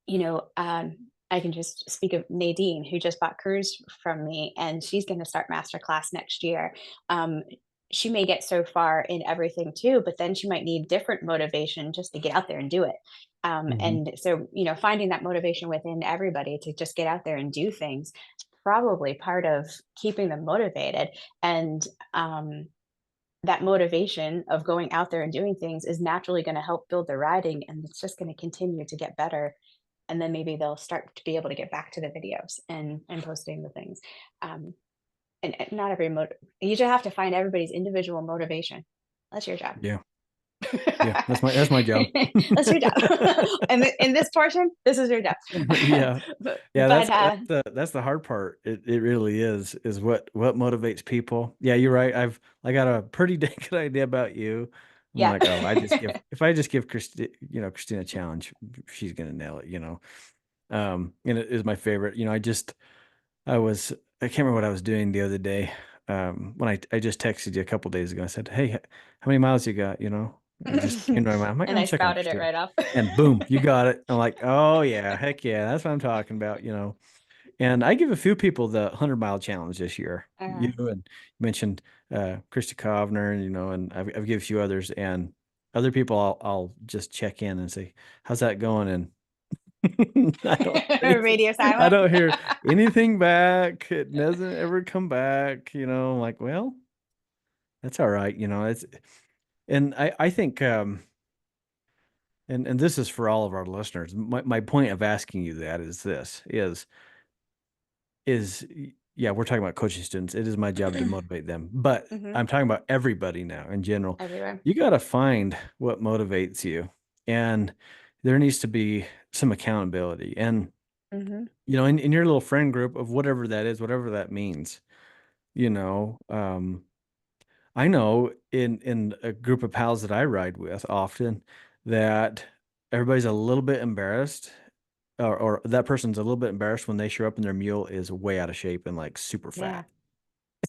you know, um, I can just speak of Nadine, who just bought Cruise from me, and she's going to start master class next year. Um, she may get so far in everything too, but then she might need different motivation just to get out there and do it. Mhm. And so, finding that motivation within everybody to just get out there and do things. probably part of keeping them motivated. And that motivation of going out there and doing things is naturally going to help build their riding, and it's just going to continue to get better. And then maybe they'll start to be able to get back to the videos and posting the things. Um, and not every you just have to find everybody's individual motivation. That's your job. Yeah. Yeah. That's my job. That's your job. And in this portion, this is your job. Yeah. Yeah, But that's the hard part. It really is what motivates people. Yeah, you're right. I got a pretty dang good idea about you. I'm yeah. like, oh, I just give if I just give Christina a challenge, she's gonna nail it, you know. And it is my favorite. I can't remember what I was doing the other day. When I just texted you a couple days ago. I said, "Hey, how many miles you got?" You know, it just came to my mind. I'm like, And I'm I checking on spouted it Christina, right off. and boom, you got it. I'm like, oh yeah, heck yeah, that's what I'm talking about. You know, and I give a few people the 100-mile challenge this year. Uh, You and you mentioned Krista Kovner, and and I've given a few others, and other people I'll just check in and say, "How's that going?" And I don't hear anything. radio I silence. don't hear anything back. It doesn't ever come back. I'm like, well, that's all right. And I think and this is for all of our listeners. My point of asking you that is is yeah, we're talking about coaching students. It is my job to motivate them, but Hmm. I'm talking about everybody now in general. Everywhere. You got to find what motivates you, and there needs to be some accountability. And Hmm. in your little friend group of whatever that is, whatever that means, you know, um, I know in a group of pals that I ride with often that everybody's a little bit embarrassed, or that person's a little bit embarrassed when they show up and their mule is way out of shape and like super Yeah. fat,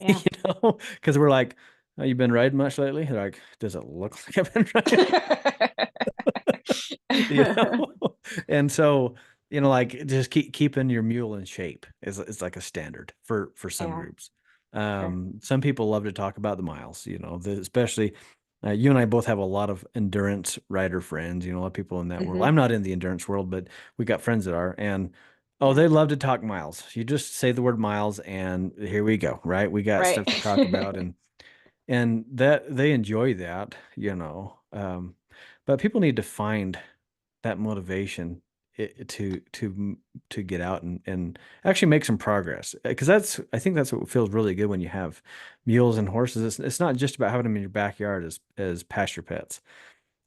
Yeah. because we're like, oh, you been riding much lately? They're like, does it look like I've been riding? you know and so like just keeping your mule in shape is like a standard for some Yeah. groups. Sure. Some people love to talk about the miles, especially you and I both have a lot of endurance rider friends, a lot of people in that world. Hmm. I'm not in the endurance world, but we got friends that are, and oh, Yeah. they love to talk miles. You just say the word miles and here we go, right? We got Right. stuff to talk about, and that they enjoy that, but people need to find that motivation to get out and actually make some progress, because I think that's what feels really good when you have mules and horses. It's not just about having them in your backyard as pasture pets.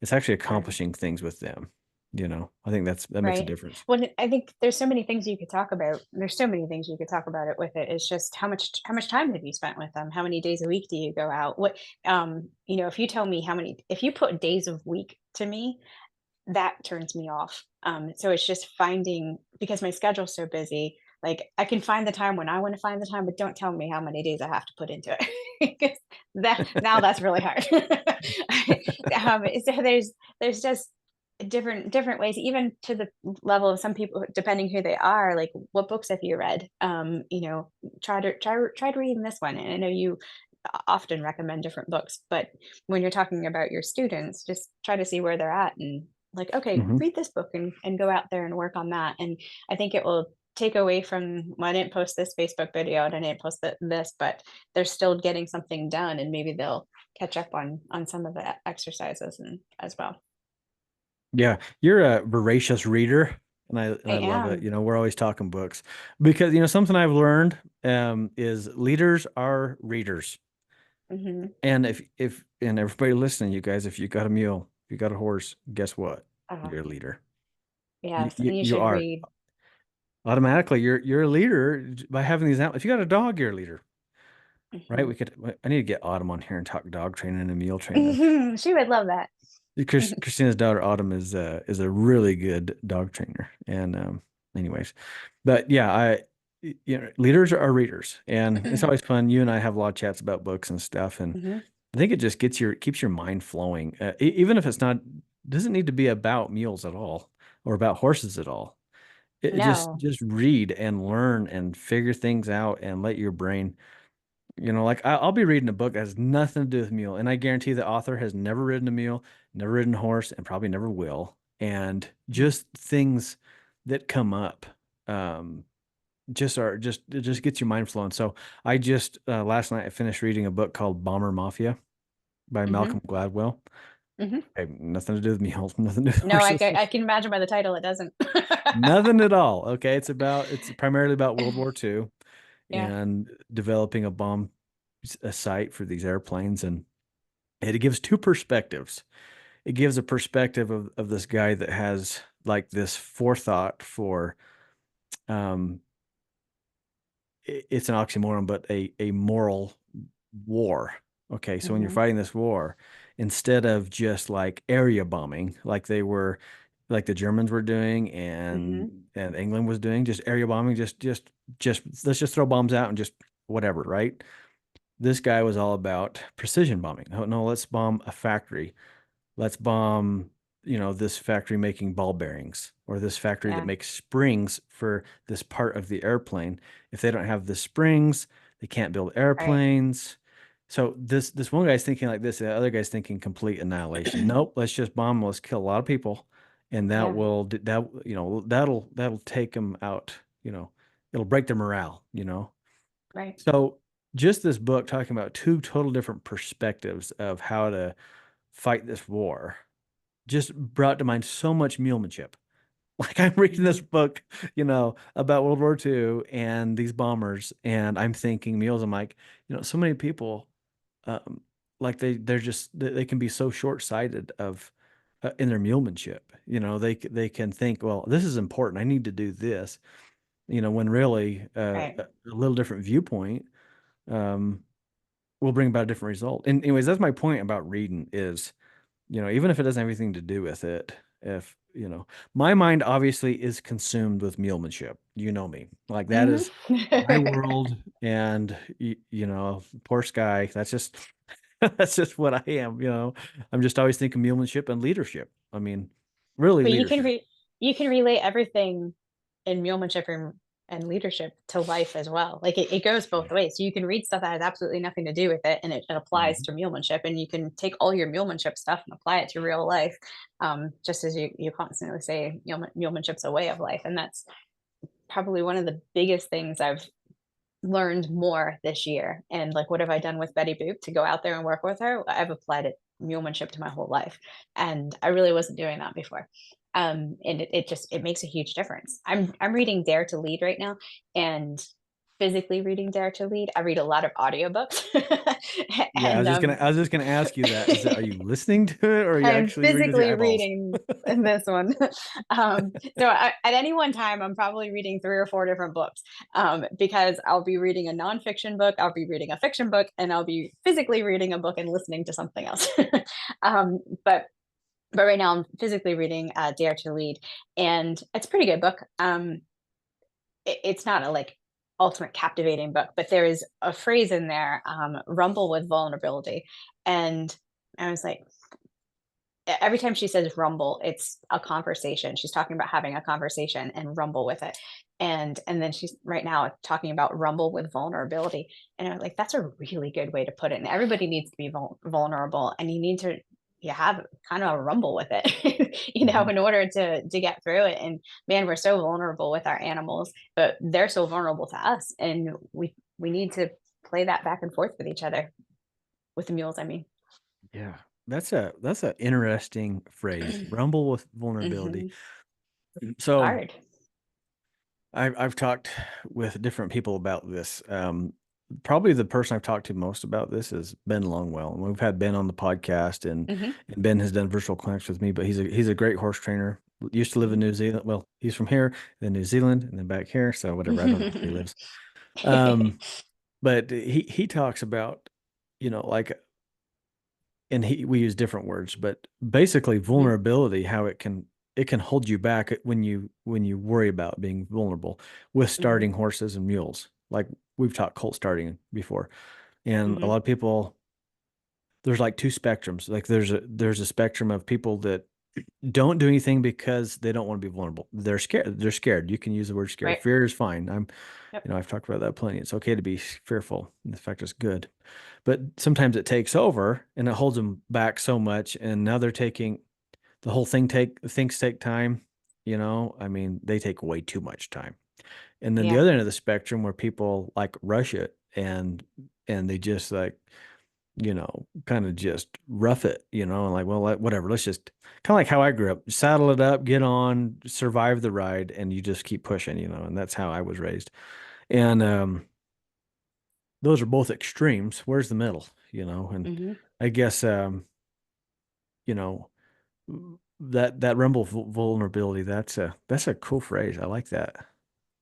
It's actually Yeah. accomplishing things with them. I think that makes a Right. difference. Well, I think there's so many things you could talk about. There's so many things you could talk about it with it. It's just how much time have you spent with them? How many days a week do you go out? If you tell me if you put days of week to me, that turns me off. So it's just finding, because my schedule's so busy, like I can find the time when I want to find the time, but don't tell me how many days I have to put into it. 'Cause that's really hard. So there's just different ways, even to the level of some people, depending who they are. Like, what books have you read? Try to reading this one. And I know you often recommend different books, but when you're talking about your students, just try to see where they're at, and like, okay, Hmm. read this book and go out there and work on that. And I think it will take away from, well, I didn't post this Facebook video and I didn't post this, but they're still getting something done, and maybe they'll catch up on some of the exercises and as well. Yeah, you're a voracious reader, and I I love it. am. We're always talking books because something I've learned is leaders are readers. Hmm. And if and everybody listening, you guys, if you got a mule, if you got a horse, guess what? uh, You're a leader. You yes, you, and you you should are read. automatically. You're a leader by having these. If you got a dog, you're a leader, right? Hmm. I need to get Autumn on here and talk dog training and mule training. She would love that. Christina's daughter Autumn is a really good dog trainer. And anyways, but yeah, leaders are readers, and it's always fun. You and I have a lot of chats about books and stuff, and Hmm. I think it just keeps your mind flowing, even if it's not doesn't need to be about mules at all or about horses at all. It No. just read and learn and figure things out and let your brain, like I'll be reading a book that has nothing to do with mule, and I guarantee the author has never ridden a mule, never ridden a horse, and probably never will. And just things that come up, um, just it just gets your mind flowing. So I just last night I finished reading a book called Bomber Mafia by Hmm. Malcolm Gladwell. Hmm. Okay, nothing to do with mules, nothing to do with No, horses, I can imagine by the title it doesn't. nothing at all. Okay, it's primarily about World War II Yeah. and developing a bomb a site for these airplanes, and it gives two perspectives. It gives a perspective of this guy that has like this forethought for um it's an oxymoron, but a moral war. Okay, so when you're Hmm. fighting this war, instead of just like area bombing, like they were, like the Germans were doing Hmm. and England was doing, just area bombing, just let's just throw bombs out and just whatever, right? This guy was all about precision bombing. Oh no, let's bomb a factory. Let's bomb, this factory making ball bearings or this factory that Yeah. makes springs for this part of the airplane. If they don't have the springs, they can't build Right. airplanes. So this one guy's thinking like this, the other guy's thinking complete annihilation. Nope, let's just bomb, let's kill a lot of people, and that Yeah. will that that'll take them out, it'll break their morale. Right. So just this book talking about two total different perspectives of how to fight this war just brought to mind so much mulemanship. Like I'm reading this Hmm. book, about World War II and these bombers, and I'm thinking mules. I'm like, so many people, um, like they're just they can be so short-sighted of in their mulemanship. They can think, well, this is important. I need to do this. When really Right. a little different viewpoint um, will bring about a different result. And anyways, that's my point about reading is even if it doesn't have anything to do with it, if, my mind obviously is consumed with mulemanship. You know me. Like that Hmm. is my world. And, poor Sky, that's just, that's just what I am. I'm just always thinking mulemanship and leadership. I mean, really But leadership. you can relate everything in mulemanship and leadership to life as well. Like it goes Yeah. both ways. So you can read stuff that has absolutely nothing to do with it, and it applies Mhm. to mulemanship, and you can take all your mulemanship stuff and apply it to real life. Just as you constantly say, mulemanship's a way of life, and that's probably one of the biggest things I've learned more this year. And like, what have I done with Betty Boop to go out there and work with her? I've applied it mulemanship to my whole life, and I really wasn't doing that before. And it just it makes a huge difference. I'm reading Dare to Lead right now, and physically reading Dare to Lead. I read a lot of audiobooks, Yeah, and I was just gonna ask you that. Are you listening to it or are you I'm actually reading with your physically eyeballs? reading this one. At any one time, I'm probably reading three or four different books, because I'll be reading a nonfiction book, I'll be reading a fiction book, and I'll be physically reading a book and listening to something else. um, but but right now, I'm physically reading Dare to Lead, and it's a pretty good book. It's not a like ultimate captivating book, but there is a phrase in there, rumble with vulnerability. And I was like, every time she says rumble, it's a conversation. She's talking about having a conversation and rumble with it. And then she's right now talking about rumble with vulnerability. And I'm like, that's a really good way to put it. And everybody needs to be vulnerable, and you need to you have kind of a rumble with it, Mhm. in order to get through it. And man, we're so vulnerable with our animals, but they're so vulnerable to us. And we need to play that back and forth with each other, with the mules, I mean. Yeah. That's a interesting phrase. Rumble with vulnerability. Hmm. So Hard. I've talked with different people about this. Probably the person I've talked to most about this is Ben Longwell. And we've had Ben on the podcast, Hmm. and Ben has done virtual clinics with me, but he's a great horse trainer. Used to live in Hmm. New Zealand. Well, he's from here, then New Zealand, and then back here. So whatever, I don't know where he lives. Um, but he talks about, like, and we use different words, but basically Hmm. vulnerability, how it can hold you back when you worry about being vulnerable with Hmm. starting horses and mules. Like we've taught colt starting before, and a Hmm. lot of people, there's like two spectrums. Like there's a spectrum of people that don't do anything because they don't want to be vulnerable. They're scared. They're scared. You can use the word scared. Right. Fear is fine. Yep. I've talked about that plenty. It's okay to be fearful. In fact, it's good. But sometimes it takes over and it holds them back so much. And now they're taking the whole thing things take time. I mean, they take way too much time. And then the Yeah. other end of the spectrum where people like rush it and they just like, kind of just rough it, and like, well, whatever, let's just kind of like how I grew up, saddle it up, get on, survive the ride, and you just keep pushing, and that's how I was raised. And those are both extremes. Where's the middle, and Hmm. I guess you know, that rumble vulnerability, that's a cool phrase. I like that.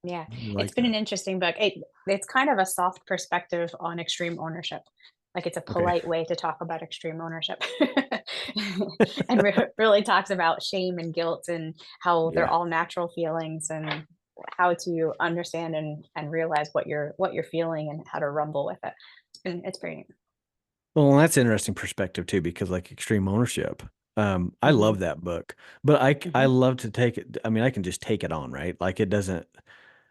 Yeah, I it's like been that. an interesting book. It's kind of a soft perspective on extreme ownership. Like it's a Okay. polite way to talk about extreme ownership, and really talks about shame and guilt and how they're Yeah. all natural feelings and how to understand and realize what you're feeling and how to rumble with it. It's pretty. Well, and that's an interesting perspective too, because like extreme ownership, I Hmm. love that book, but I Hmm. love to take it. I mean, I can just take it on, right? Like it doesn't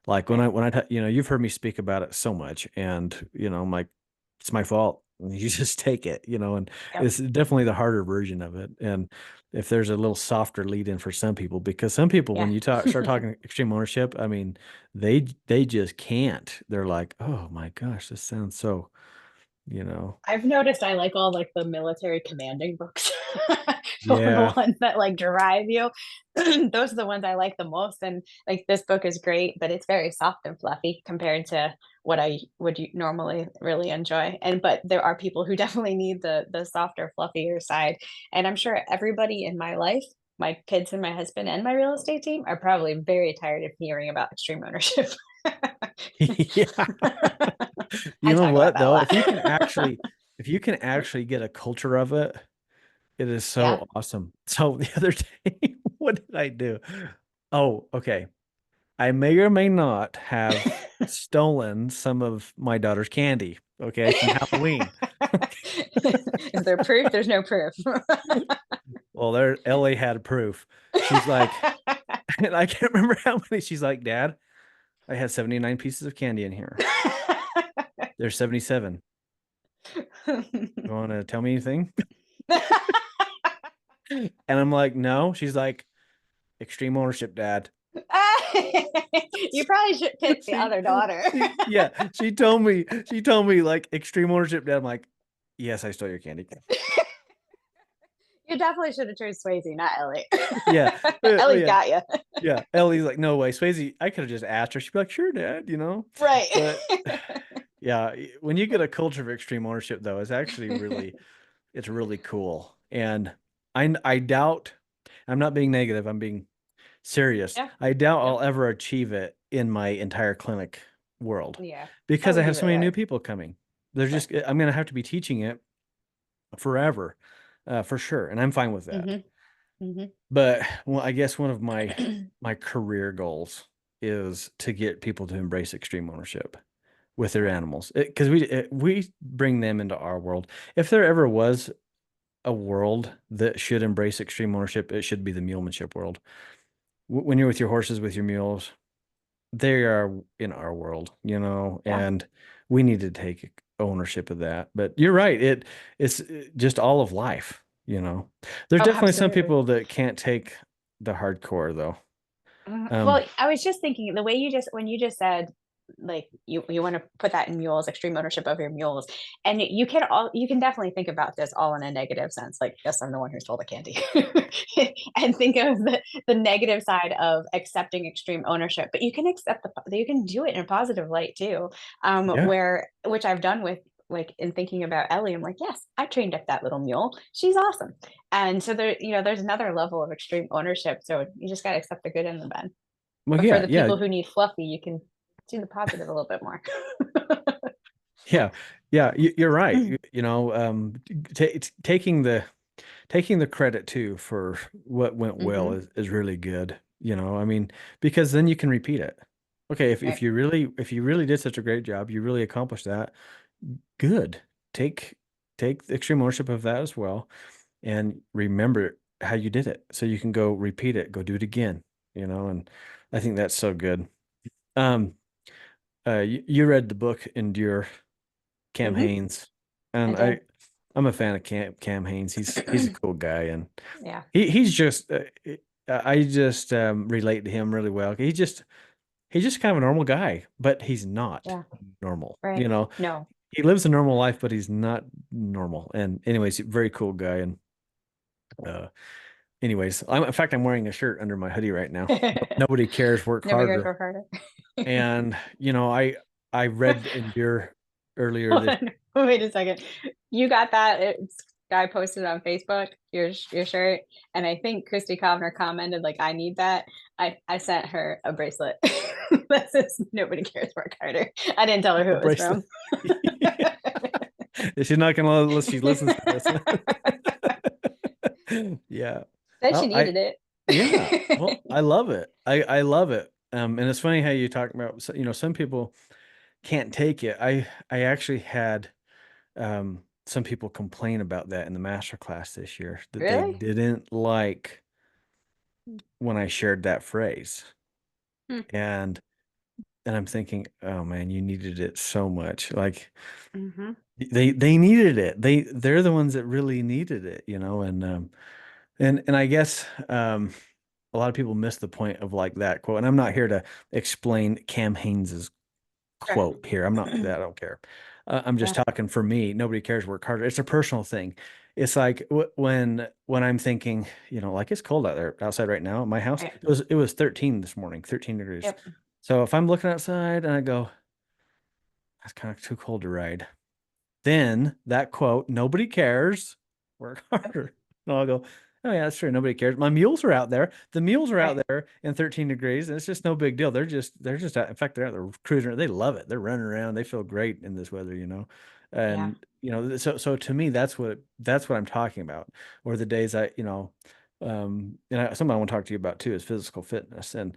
like Right. you've heard me speak about it so much, and I'm like, it's my fault. And you just take it, and Yep. it's definitely the harder version of it. And if there's a little softer lead in for some people, because some people, when Yeah. you start talking extreme ownership, I mean, they just can't. They're like, oh my gosh, this sounds so, you know, I've noticed I like all like the military commanding books. The yeah. ones that like drive you. Those are the ones I like the most. And like this book is great, but it's very soft and fluffy compared to what I would normally really enjoy. And but there are people who definitely need the softer, fluffier side. And I'm sure everybody in my life, my kids and my husband and my real estate team are probably very tired of hearing about extreme ownership. Yeah. You I know talk about what that a though? lot. If you can actually get a culture of it, it is Yeah. so awesome. So the other day, what did I do? Oh, okay. I may or may not have stolen some of my daughter's candy, okay, from Halloween. Is there proof? There's no proof. Well, there Ellie had proof. She's like, and I can't remember how many. She's like, Dad, I had 79 pieces of candy in here. There's 77. You want to tell me anything? And I'm like, no. She's like, extreme ownership, Dad. You probably should pick the She, other daughter. yeah, she told me like extreme ownership, Dad. I'm like, yes, I stole your candy. You definitely should have chose Swayze, not Ellie. Yeah, Ellie's yeah, got you. yeah. Ellie's like, no way, Swayze. I could have just asked her. She'd be like, sure, Dad. Right. But yeah, when you get a culture of extreme ownership, though, it's really cool. And I doubt. I'm not being negative. I'm being serious. Yeah. I doubt Yep. I'll ever achieve it in my entire clinic world Yeah. That because I would be have so really many new hard. people coming. They're Right. just, I'm going to have to be teaching it forever, for sure. And I'm fine with that. Hmm. Hmm. But well, I guess one of my career goals is to get people to embrace extreme ownership with their Yeah. animals because we bring them into our world. If there ever was a world that should embrace extreme ownership, it should be the mulemanship world. When you're with your horses, with your mules, they are in our world, Yeah. and we need to take ownership of that. But you're right, it's just all of life, There's Oh, definitely some absolutely. people that can't take the hardcore though. Um, Well, I was just thinking the way when you just said like you want to put that in mules, extreme ownership of your mules, and you can definitely think about this all in a negative sense. Like, yes, I'm the one who stole the candy, and think of the negative side of accepting extreme ownership. But you can you can do it in a positive light too, yeah. where which I've done with like in thinking about Ellie, I'm like, yes, I trained up that little mule. She's awesome. And so there, there's another level of extreme ownership. So you just got to accept the good and the bad. Well, But for yeah, the yeah, people who need fluffy, you can do the positive a little bit more. yeah, yeah. You're right. Ta taking the credit too for what went well Hmm. is really good. I mean, because then you can repeat it. Okay, if Right. you really did such a great job, you really accomplished that. Good. Take take extreme ownership of that as well, and remember how you did it, so you can go repeat it, go do it again. And I think that's so good. Um, you read the book Endure, Cam Hmm. Haynes, I and did. I'm a fan of Cam Haynes. He's a cool guy, and Yeah. he's just I just relate to him really well. He just he's just kind of a normal guy, but he's not Yeah. normal. Right. No. He lives a normal life, but he's not normal. And anyways, very cool guy. And uh, anyways, in fact, I'm wearing a shirt under my hoodie right now. Nobody cares, work Nobody goes harder. for harder. And I read in your earlier Hold this. on. Wait a second. You got that? It's guy posted on Facebook your shirt, and I think Christy Kovner commented like, "I need that." I sent her a bracelet that says "Nobody cares, work harder." I didn't tell her who A it was bracelet. from. She's not gonna unless she listens to this. Yeah. Said she Well, needed it. yeah. Well, I love it. I love it. And it's funny how you talk about, some people can't take it. I actually had some people complain about that in the master class this year, that they Really? didn't like when I shared that phrase. Hmm. And I'm thinking, oh man, you needed it so much. Like Mm-hmm. they needed it. They're the ones that really needed it, and I guess a lot of people miss the point of like that quote. And I'm not here to explain Cam Haynes's Right. quote here. I'm not that. I don't care. I'm just Yeah. talking for me. Nobody cares. Work harder. It's a personal thing. It's like when I'm thinking, like it's cold out there outside right now at my house. Right. It was 13 this morning, 13 degrees. Yep. So if I'm looking outside and I go, that's kind of too cold to ride. Then that quote, nobody cares, work Yep. harder. And I'll go, oh yeah, that's true. Nobody cares. My mules are out there. The mules are out Right. there in 13 degrees, and it's just no big deal. They're just out. In fact, they're out there cruising. They love it. They're running around. They feel great in this weather. Yeah. And so to me, that's what I'm talking about. Or the days something I want to talk to you about too is physical fitness. And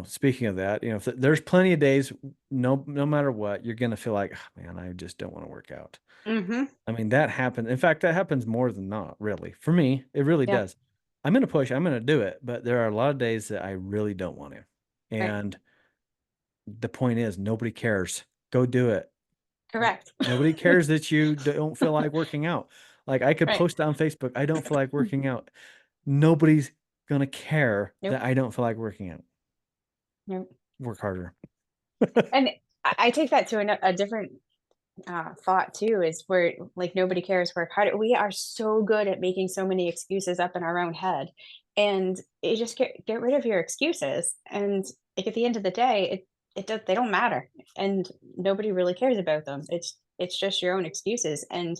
speaking of that, if there's plenty of days, no matter what, you're gonna feel like, oh, man, I just don't want to work out. Mm-hmm. I mean, that happens. In fact, that happens more than not, really. For me, it really Yeah. does. I'm going to push, I'm going to do it, but there are a lot of days that I really don't want to. Right. And the point is, nobody cares. Go do it. Correct. Nobody cares that you don't feel like working out. Like I could Right. post on Facebook, I don't feel like working out. Nobody's going to care that Nope. I don't feel like working out. Nope. Work harder. And I take that to a different thought too, is where like nobody cares, work harder. We are so good at making so many excuses up in our own head, and you just get rid of your excuses, and like at the end of the day, they don't matter, and nobody really cares about them. It's just your own excuses, and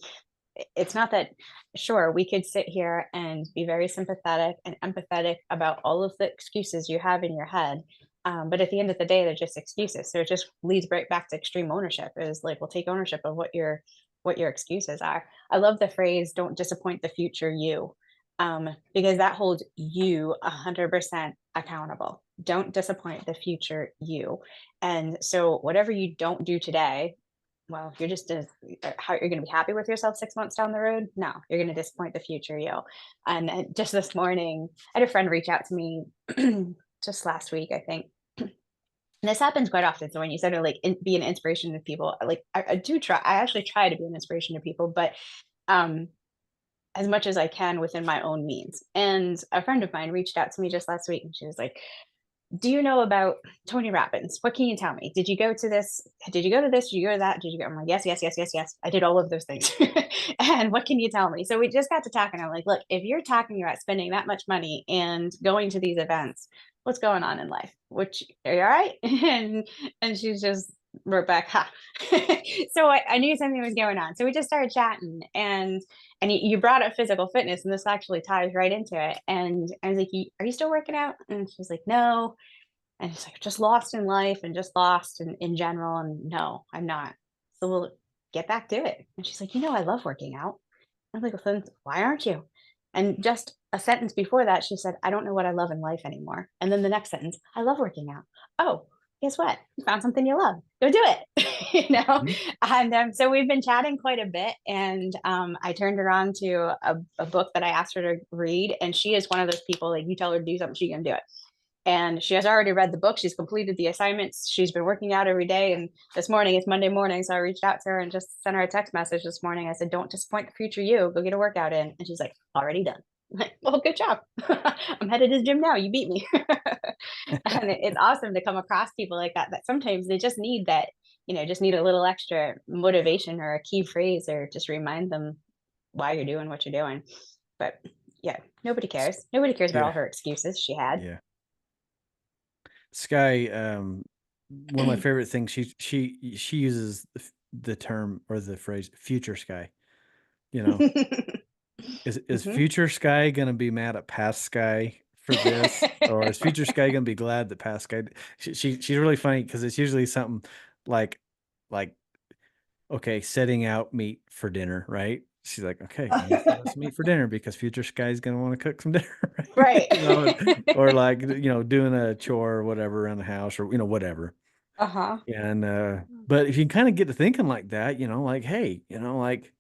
it's not that. Sure, we could sit here and be very sympathetic and empathetic about all of the excuses you have in your head, but at the end of the day, they're just excuses. So it just leads right back to extreme ownership. Is like, well, take ownership of what your excuses are. I love the phrase "don't disappoint the future you," because that holds you 100% accountable. Don't disappoint the future you. And so whatever you don't do today, well, you're just how you're going to be happy with yourself 6 months down the road. No, you're going to disappoint the future you. And just this morning, I had a friend reach out to me just last week, I think. And this happens quite often. So when you said to like be an inspiration to people, like I do try. I actually try to be an inspiration to people, but um, as much as I can within my own means. And a friend of mine reached out to me just last week, and she was like, do you know about Tony Robbins? What can you tell me? Did you go to this? Did you go to this? Did you go to that? Did you go? I'm like, yes, yes, yes, yes, yes. I did all of those things. And what can you tell me? So we just got to talking. I'm like, look, if you're talking about spending that much money and going to these events, what's going on in life? Which are you all right? And she's just wrote back, ha. So I knew something was going on. So we just started chatting, and you brought up physical fitness, and this actually ties right into it. And I was like, are you still working out? And she was like, no. And it's like, just lost in life and just lost in general. And no, I'm not. So we'll get back to it. And she's like, I love working out. I'm like, well, then why aren't you? And just a sentence before that, she said, I don't know what I love in life anymore. And then the next sentence, I love working out. Oh, guess what? You found something you love. Go do it. Mhm. And so we've been chatting quite a bit. And I turned her on to a book that I asked her to read. And she is one of those people, like you tell her to do something, she's going to do it. And she has already read the book. She's completed the assignments. She's been working out every day. And this morning, it's Monday morning. So I reached out to her and just sent her a text message this morning. I said, don't disappoint the future you. Go get a workout in. And she's like, already done. Like, well, good job. I'm headed to the gym now. You beat me. And it's awesome to come across people like that, that sometimes they just need that, just need a little extra motivation or a key phrase or just remind them why you're doing what you're doing. But yeah, nobody S- cares. Nobody cares about all Yeah, her excuses she had. yeah. Sky, one of my favorite things. She uses the term or the phrase "future Sky." You know, is Hmm. future Sky gonna be mad at past Sky for this, or is future Sky gonna be glad that past Sky? She's really funny because it's usually something like like okay, setting out meat for dinner, right? She's like, okay, I need to set out some meat for dinner because future Sky's gonna want to cook some dinner, right? Right. Or like doing a chore or whatever around the house or whatever. Uh-huh. And but if you kind of get to thinking like that, like, hey, like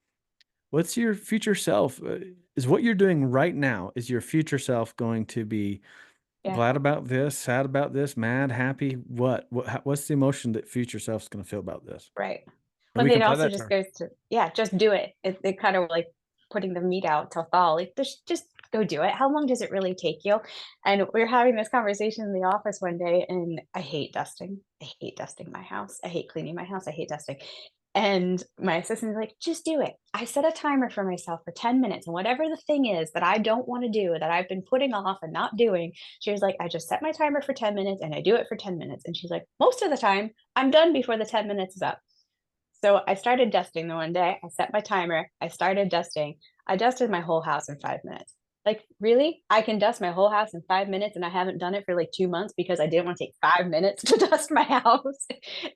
what's your future self? Is what you're doing right now, is your future self going to be Yeah. glad about this, sad about this, mad, happy? What's the emotion that future self's going to feel about this? Right. And Well, we then can it apply also that to just our. goes to, yeah, just do it. It kind of like putting the meat out till fall. Like, just go do it. How long does it really take you? And we were having this conversation in the office one day, and I hate dusting. I hate dusting my house. I hate cleaning my house. I hate dusting. And my assistant's like, just do it. I set a timer for myself for 10 minutes. And whatever the thing is that I don't want to do, that I've been putting off and not doing, she was like, I just set my timer for 10 minutes and I do it for 10 minutes. And she's like, most of the time, I'm done before the 10 minutes is up. So I started dusting the one day. I set my timer. I started dusting. I dusted my whole house in 5 minutes. Like, really? I can dust my whole house in 5 minutes and I haven't done it for like 2 months because I didn't want to take 5 minutes to dust my house.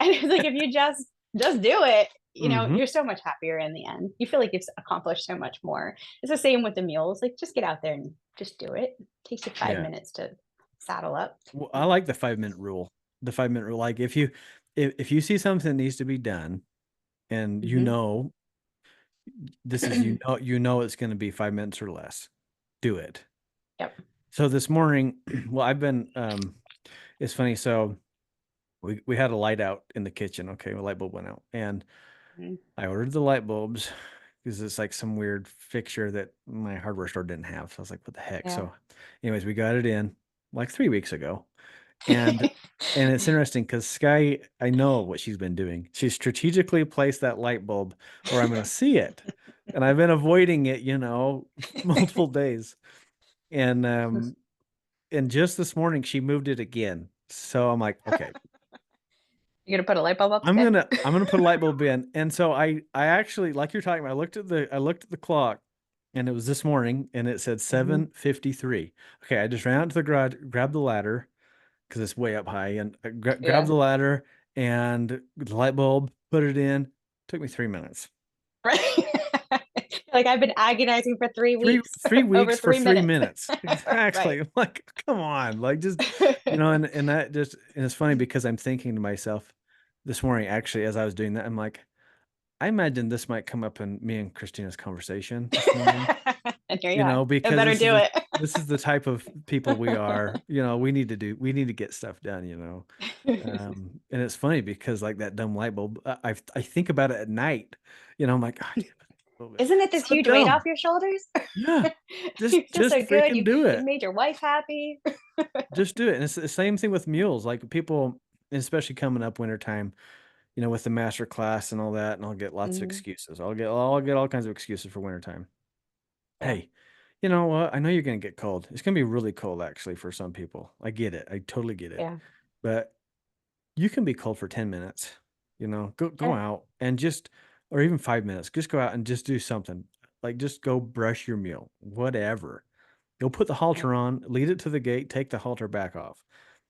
And it's like, if you just do it, Hmm. you're so much happier in the end. You feel like you've accomplished so much more. It's the same with the mules. Like, just get out there and just do it. It takes you five Yeah. minutes to saddle up. Well, I like the 5 minute rule. The 5 minute rule. Like if you see something that needs to be done and Hmm. this is it's going to be 5 minutes or less, do it. Yep. So this morning, well, I've been it's funny. So we had a light out in the kitchen. Okay, a light bulb went out, and Mhm. I ordered the light bulbs because it's like some weird fixture that my hardware store didn't have. So I was like, what the heck? Yeah. So, anyways, we got it in like 3 weeks ago, and it's interesting because Sky, I know what she's been doing. She strategically placed that light bulb where I'm going to see it, and I've been avoiding it, multiple days, and just this morning she moved it again. So I'm like, okay, You're gonna put a light bulb up I'm today? gonna I'm gonna put a light bulb in. And so I actually, like you're talking about, I looked at the clock and it was this morning and it said Mhm. 7:53. Okay, I just ran out to the garage, grabbed the ladder because it's way up high, and I grabbed Yeah. the ladder and the light bulb, put it in. Took me 3 minutes. Right. Like, I've been agonizing for 3 Three weeks three over weeks for 3 three minutes. minutes. Right. Exactly. I'm like, come on, like just and that just and it's funny because I'm thinking to myself this morning, actually, as I was doing that, I'm like, I imagine this might come up in me and Christina's conversation this morning, And here you are. I because better do it. this is the type of people we are. We need to get stuff done. And it's funny because like that dumb light bulb, I think about it at night. I'm like, God, dude, a little bit Isn't it this so huge weight off dumb. your shoulders? Yeah, You feel just so good. freaking do You've it. made your wife happy. Just do it. And it's the same thing with mules. Like people, especially coming up wintertime, with the master class and all that, and I'll get lots of Mhm. excuses. I'll get all kinds of excuses for wintertime. Yeah. Hey, you know what? I know you're gonna get cold. It's gonna be really cold actually for some people. I get it. I totally get it. Yeah. But you can be cold for 10 minutes. Go Yeah. out and just, or even 5 minutes. Just go out and just do something. Like just go brush your meal, whatever. Go put the Yep. halter on, lead it to the gate, take the halter back off,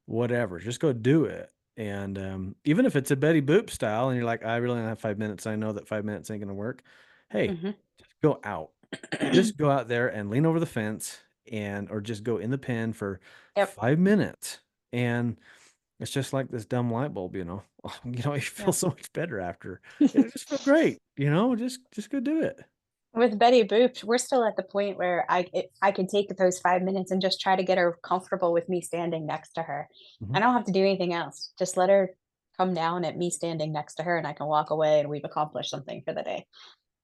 whatever. Just go do it. And even if it's a Betty Boop style, and you're like, I really only have 5 minutes. I know that 5 minutes ain't gonna work. Hey, Mhm. just go out. Just go out there and lean over the fence, or just go in the pen for Yep. 5 minutes. And it's just like this dumb light bulb. You feel Yep. so much better after. It just feel great. Just go do it. With Betty Boop, we're still at the point where I can take those 5 minutes and just try to get her comfortable with me standing next to her. Mhm. I don't have to do anything else. Just let her come down at me standing next to her, and I can walk away, and we've accomplished something for the day.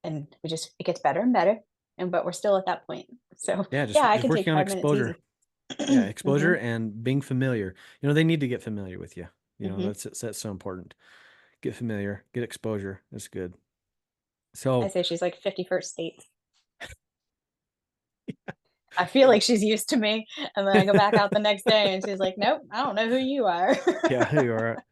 And it gets better and better. and but we're still at that point. So Yeah, yeah, I just can take working on 5 minutes exposure. easy. Yeah, exposure Hmm. and being familiar. They need to get familiar with you. Hmm. That's so important. Get familiar, get exposure. That's good. I So say she's like 51st state. I feel like she's used to me, and then I go back out the next day, and she's like, "Nope, I don't know who you are." yeah, you are.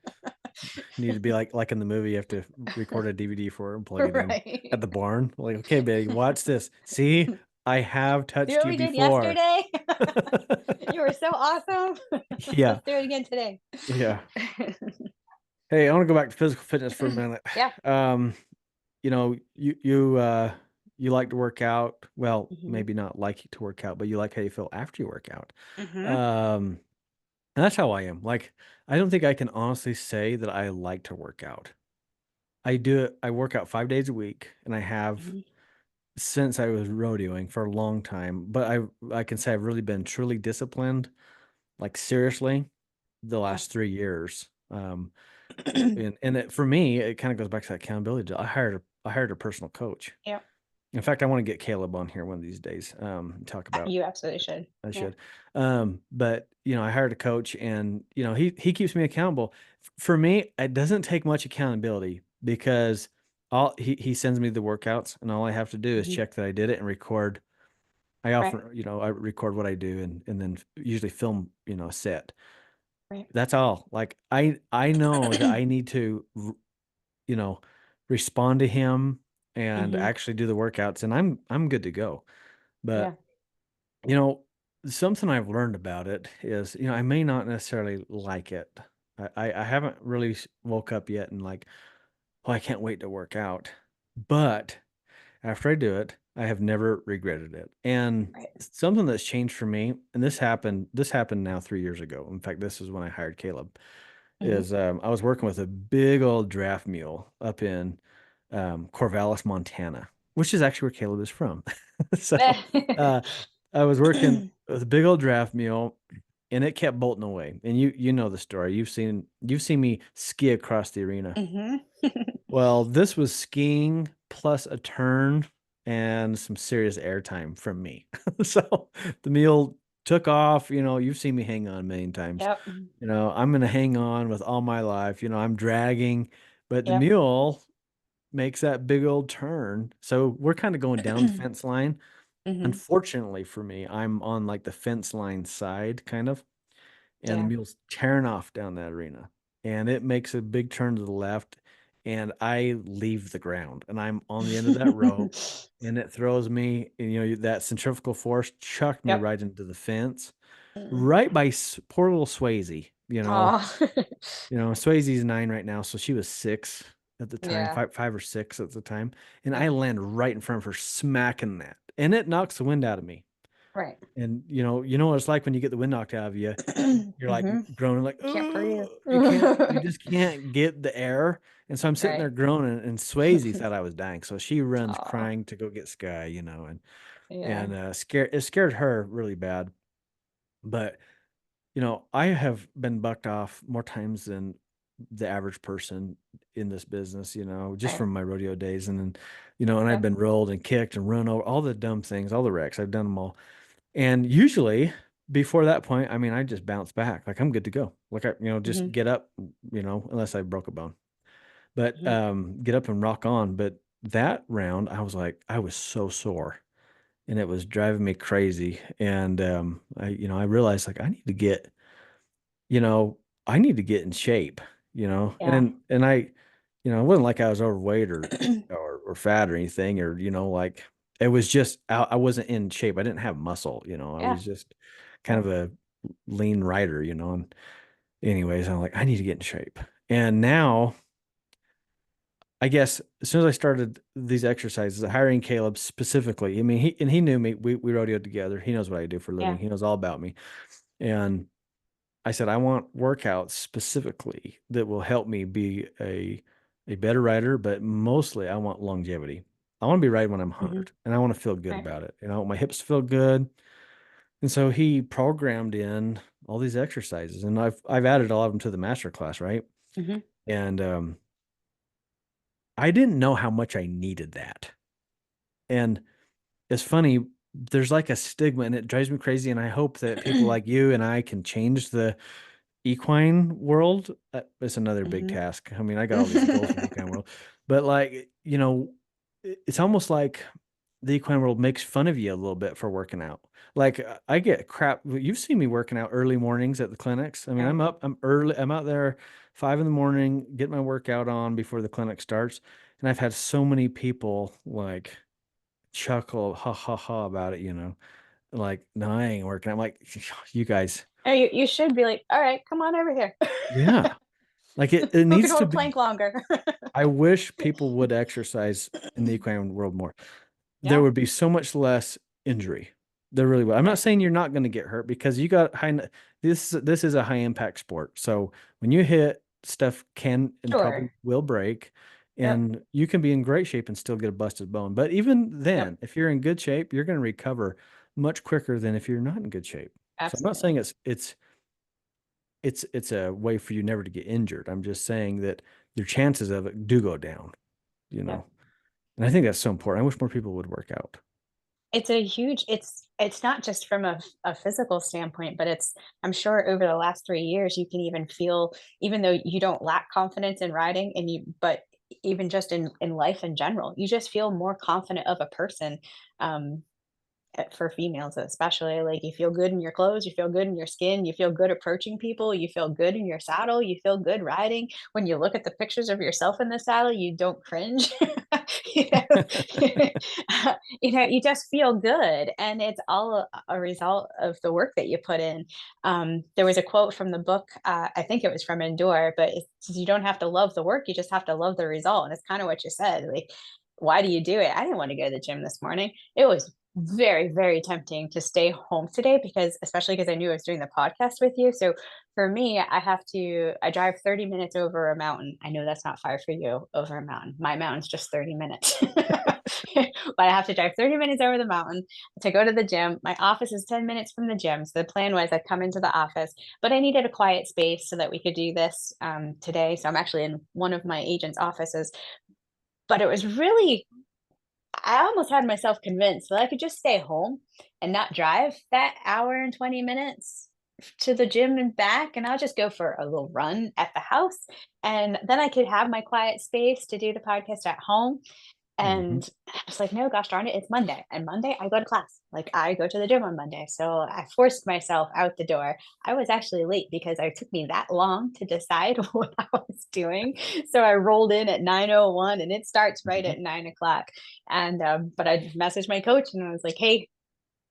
Need to be like in the movie. You have to record a DVD for it and plug it in at Right. the barn. Like, okay, baby, watch this. See, I have See touched what you we did before. yesterday? You were so awesome. Yeah, Let's do it again today. yeah. Hey, I want to go back to physical fitness for a minute. Yeah. Um, you like to work out. Well, Hmm. maybe not like to work out, but you like how you feel after you work out. Hmm. Um, and that's how I am. Like, I don't think I can honestly say that I like to work out. I do it. I work out 5 days a week, and I have Hmm. since I was rodeoing for a long time. But I can say I've really been truly disciplined, like seriously, the Yeah. last 3 years. And for me, it kind of goes back to that accountability. I hired a personal coach. Yeah. In fact, I want to get Caleb on here one of these days. Talk about. You absolutely should. I Yeah. should. But I hired a coach, and he keeps me accountable. For me, it doesn't take much accountability because all he sends me the workouts, and all I have to do is Hmm. check that I did it and record. I Right. often, I record what I do, and then usually film, a set. Right. That's all. Like I know that I need to, you know, respond to him and Hmm. actually do the workouts, and I'm good to go. Yeah. But You know, something I've learned about it is, I may not necessarily like it. I haven't really woke up yet and like, oh, I can't wait to work out. But after I do it, I have never regretted it. And Right. something that's changed for me, and this happened now 3 years ago. In fact, this is when I hired Caleb, Hmm. is I was working with a big old draft mule up in Corvallis, Montana, which is actually where Caleb is from. So uh, I was working with a big old draft mule, and it kept bolting away. And you know the story. You've seen me ski across the arena. Hmm. Well, this was skiing plus a turn and some serious airtime from me. So the mule took off. You've seen me hang on a million times. Yep. I'm going to hang on with all my life. I'm dragging, but the Yep. mule makes that big old turn. So we're kind of going down the fence line. Hmm. Unfortunately for me, I'm on like the fence line side, kind of, and the Yeah. mule's tearing off down that arena. And it makes a big turn to the left, and I leave the ground, and I'm on the end of that rope, and it throws me, and that centrifugal force chucked me Yep. right into the fence, Mm. right by poor little Swayze. Oh. Swayze's 9 right now, so she was 6 at the time, Yeah. five or 6 at the time, and I Yep. land right in front of her, smacking that, and it knocks the wind out of me. Right. And you know what it's like when you get the wind knocked out of you. You're like Hmm. groaning, like, Can't breathe. oh, you just can't get the air. And so I'm sitting Right. there groaning, and Swayze thought I was dying, so she runs Oh. crying to go get Sky, Yeah. and it scared her really bad. But I have been bucked off more times than the average person in this business, just Right. from my rodeo days. And then, and I've Yep. been rolled and kicked and run over, all the dumb things, all the wrecks. I've done them all. And usually before that point, I mean, I just bounce back. Like I'm good to go. Like just Hmm. get up, unless I broke a bone. But Hmm. get up and rock on. But that round, I was so sore, and it was driving me crazy. And I realized, like, you know, I need to get in shape, Yeah. and it wasn't like I was overweight or fat or anything, or, like it was just, I wasn't in shape. I didn't have muscle, I Yeah. was just kind Yeah. of a lean rider, and anyways, I'm like, I need to get in shape. And now, I guess as soon as I started these exercises, hiring Caleb specifically, I mean, he knew me. We rodeoed together. He knows what I do for a living. Yeah. He knows all about me. And I said, I want workouts specifically that will help me be a better rider, but mostly I want longevity. I want to be riding when I'm Hmm. 100, and I want to feel good Right. about it. I want my hips to feel good. And so he programmed in all these exercises, and I've added all of them to the master class, right? Hmm. And I didn't know how much I needed that. And it's funny. There's like a stigma, and it drives me crazy. And I hope that people like you and I can change the equine world. It's another big Mhm. task. I mean, I got all these goals for the equine world, but like, it's almost like the equine world makes fun of you a little bit for working out. Like I get crap. You've seen me working out early mornings at the clinics. I mean, Oh, I'm early. I'm out there 5 in the morning, get my workout on before the clinic starts. And I've had so many people like chuckle, ha ha ha about it, like, no, I ain't working. I'm like, you guys, oh, you should be like, all right, come on over here. yeah. Like it Who can needs hold to a be. plank longer? I wish people would exercise in the equine world more. There Yeah, would be so much less injury. There really would. I'm not yeah, saying you're not going to get hurt because you got this is a high impact sport. So when you hit, stuff can and sure. probably will break, Yep, and you can be in great shape and still get a busted bone. But even yep, then, if you're in good shape, you're going to recover much quicker than if you're not in good shape. So I'm not saying absolutely. it's a way for you never to get injured. I'm just saying that your chances of it do go down, you Yep. know. And I think that's so important. I wish more people would work out. It's a huge it's not just from a physical standpoint, but I'm sure over the last 3 years, you can even feel even though you don't lack confidence in riding and you but even just in life in general, you just feel more confident of a person, um, for females especially, like, you feel good in your clothes, you feel good in your skin, you feel good approaching people, you feel good in your saddle, you feel good riding. When you look at the pictures of yourself in the saddle, you don't cringe. You know? You just feel good, and it's all a result of the work that you put in. There was a quote from the book, I think it was from Endure, but it says, "You don't have to love the work, you just have to love the result," and it's kinda what you said, like, why do you do it? I didn't wanna go to the gym this morning. It was very, very tempting to stay home today because especially because I knew I was doing the podcast with you. So for me, I drive 30 minutes over a mountain. I know that's not far for you over a mountain. My mountain's just 30 minutes. But I have to drive 30 minutes over the mountain to go to the gym. My office is 10 minutes from the gym. So the plan was I'd come into the office, but I needed a quiet space so that we could do this today. So I'm actually in one of my agent's offices. But it was really I almost had myself convinced that I could just stay home and not drive that hour and 20 minutes to the gym and back, and I'll just go for a little run at the house, and then I could have my quiet space to do the podcast at home, Hmm. and I was like, "No, gosh darn it, it's Monday, and Monday I go to class. Like, I go to the gym on Monday." So I forced myself out the door. I was actually late because it took me that long to decide what I was doing. So I rolled in at 9:01, and it starts right Hmm. at 9 o'clock. And but I messaged my coach and I was like, "Hey,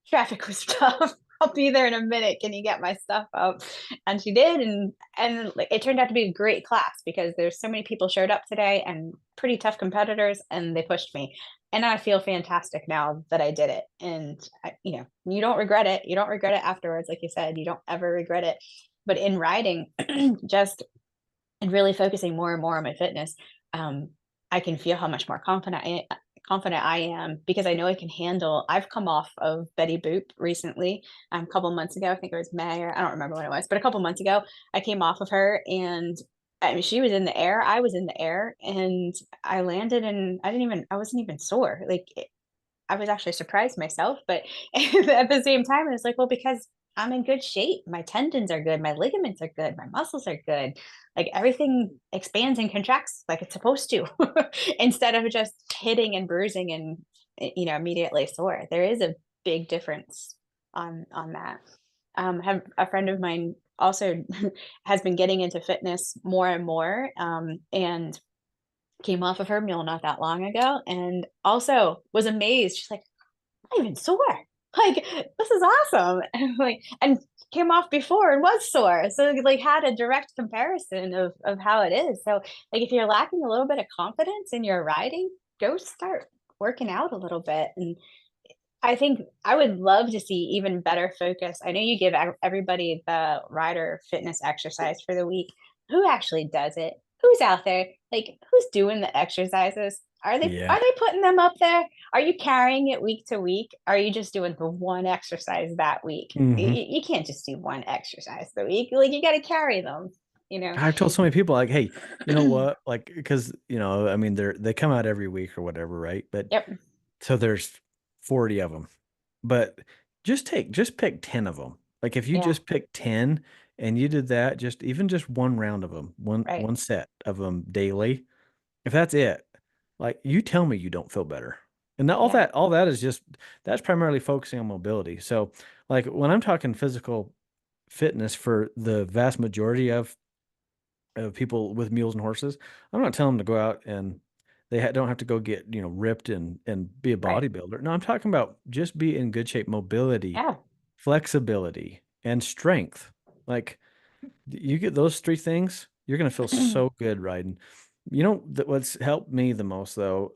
traffic was tough. I'll be there in a minute. Can you get my stuff up?" And she did, and like, it turned out to be a great class because there's so many people showed up today and pretty tough competitors, and they pushed me. And I feel fantastic now that I did it. And you don't regret it. You don't regret it afterwards, like you said. You don't ever regret it. But in riding, just and really focusing more and more on my fitness, um, I can feel how much more confident I am because I know I can handle. I've come off of Betty Boop recently, a couple months ago. I think it was May or I don't remember when it was, but a couple months ago, I came off of her and. I mean, she was in the air. I was in the air, and I landed, and I wasn't even sore. I was actually surprised myself, but at the same time, I was like, well, because I'm in good shape. My tendons are good. My ligaments are good. My muscles are good. Like everything expands and contracts like it's supposed to instead of just hitting and bruising and, immediately sore. There is a big difference on that. Have a friend of mine also has been getting into fitness more and more. And came off of her mule not that long ago and also was amazed. She's like, "I'm not even sore. Like, this is awesome." And like, and came off before and was sore. So like had a direct comparison of how it is. So like if you're lacking a little bit of confidence in your riding, go start working out a little bit. And I think I would love to see even better focus. I know you give everybody the rider fitness exercise for the week. Who actually does it? Who's out there? Like who's doing the exercises? Are Yeah. they putting them up there? Are you carrying it week to week? Are you just doing the one exercise that week? Hmm. You can't just do one exercise the week. Like you got to carry them, you know. I've told so many people like, hey, you know what? Like, because I mean, they come out every week or whatever, right? But Yep. so there's 40 of them. But just pick 10 of them. Like if you Yeah. just pick 10 and you did that, just even just one round of them, Right. one set of them daily, if that's it, like you tell me you don't feel better. And Yeah. all that is just that's primarily focusing on mobility. So like when I'm talking physical fitness for the vast majority of people with mules and horses, I'm not telling them to go out and don't have to go get, ripped and be a Right. bodybuilder. No, I'm talking about just be in good shape, mobility, Yeah. flexibility, and strength. Like you get those three things, you're gonna feel so good riding. What's helped me the most though,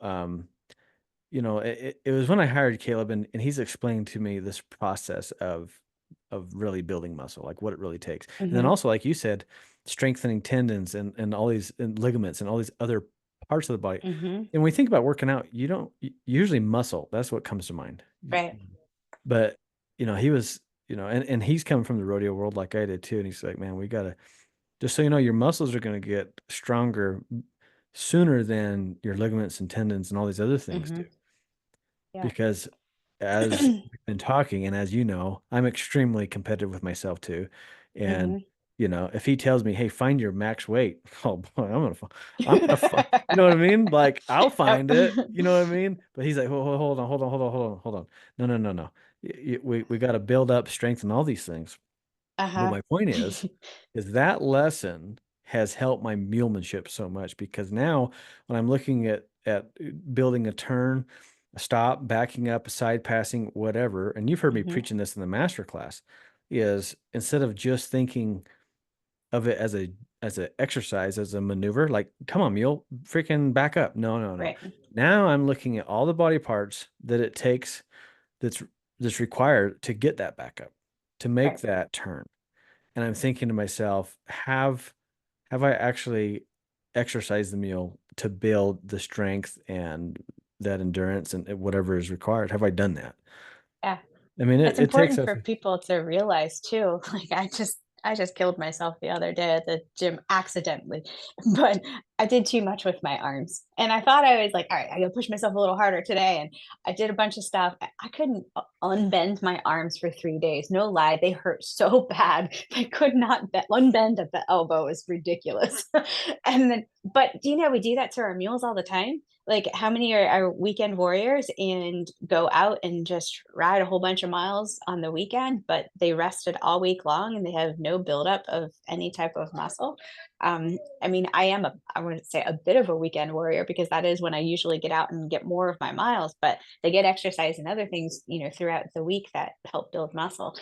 it was when I hired Caleb and he's explained to me this process of really building muscle, like what it really takes. And then Hmm. also, like you said, strengthening tendons and all these and ligaments and all these other parts of the body. Hmm. And when we think about working out, you don't usually muscle, that's what comes to mind. Right. But he was, and he's coming from the rodeo world like I did too. And he's like, man, we gotta just so you know, your muscles are gonna get stronger sooner than your ligaments and tendons and all these other things do Hmm. Yeah. because as we've been talking and as you know, I'm extremely competitive with myself too. And Hmm. if he tells me, "Hey, find your max weight," oh boy, I'm gonna, you know what I mean? Like I'll Yep. find it, you know what I mean? But he's like, Hold on, hold on, hold on, hold on, hold on. No, no, no, no. We got to build up strength and all these things." But Uh-huh. my point is that lesson has helped my mulemanship so much because now when I'm looking at building a turn, a stop, backing up, side passing, whatever, and you've heard me Hmm. preaching this in the master class, is instead of just thinking of it as a exercise, as a maneuver, like, come on, mule, freaking back up. No, no, no. Right. Now I'm looking at all the body parts that it takes that's that's required to get that back up, to make Right. that turn. And I'm thinking to myself, have I actually exercised the mule to build the strength and that endurance and whatever is required? Have I done that? Yeah. I mean, It's it takes important us. for people to realize too. Like I just killed myself the other day at the gym accidentally, but I did too much with my arms. And I thought I was like, all right, I gotta push myself a little harder today. And I did a bunch of stuff. I couldn't unbend my arms for 3 days. No lie, they hurt so bad. I could not unbend at the elbow. Is ridiculous. And then, but do you know we do that to our mules all the time? Like how many are weekend warriors and go out and just ride a whole bunch of miles on the weekend, but they rested all week long and they have no buildup of any type of muscle. I mean, I wouldn't say a bit of a weekend warrior because that is when I usually get out and get more of my miles, but they get exercise and other things, throughout the week that help build muscle.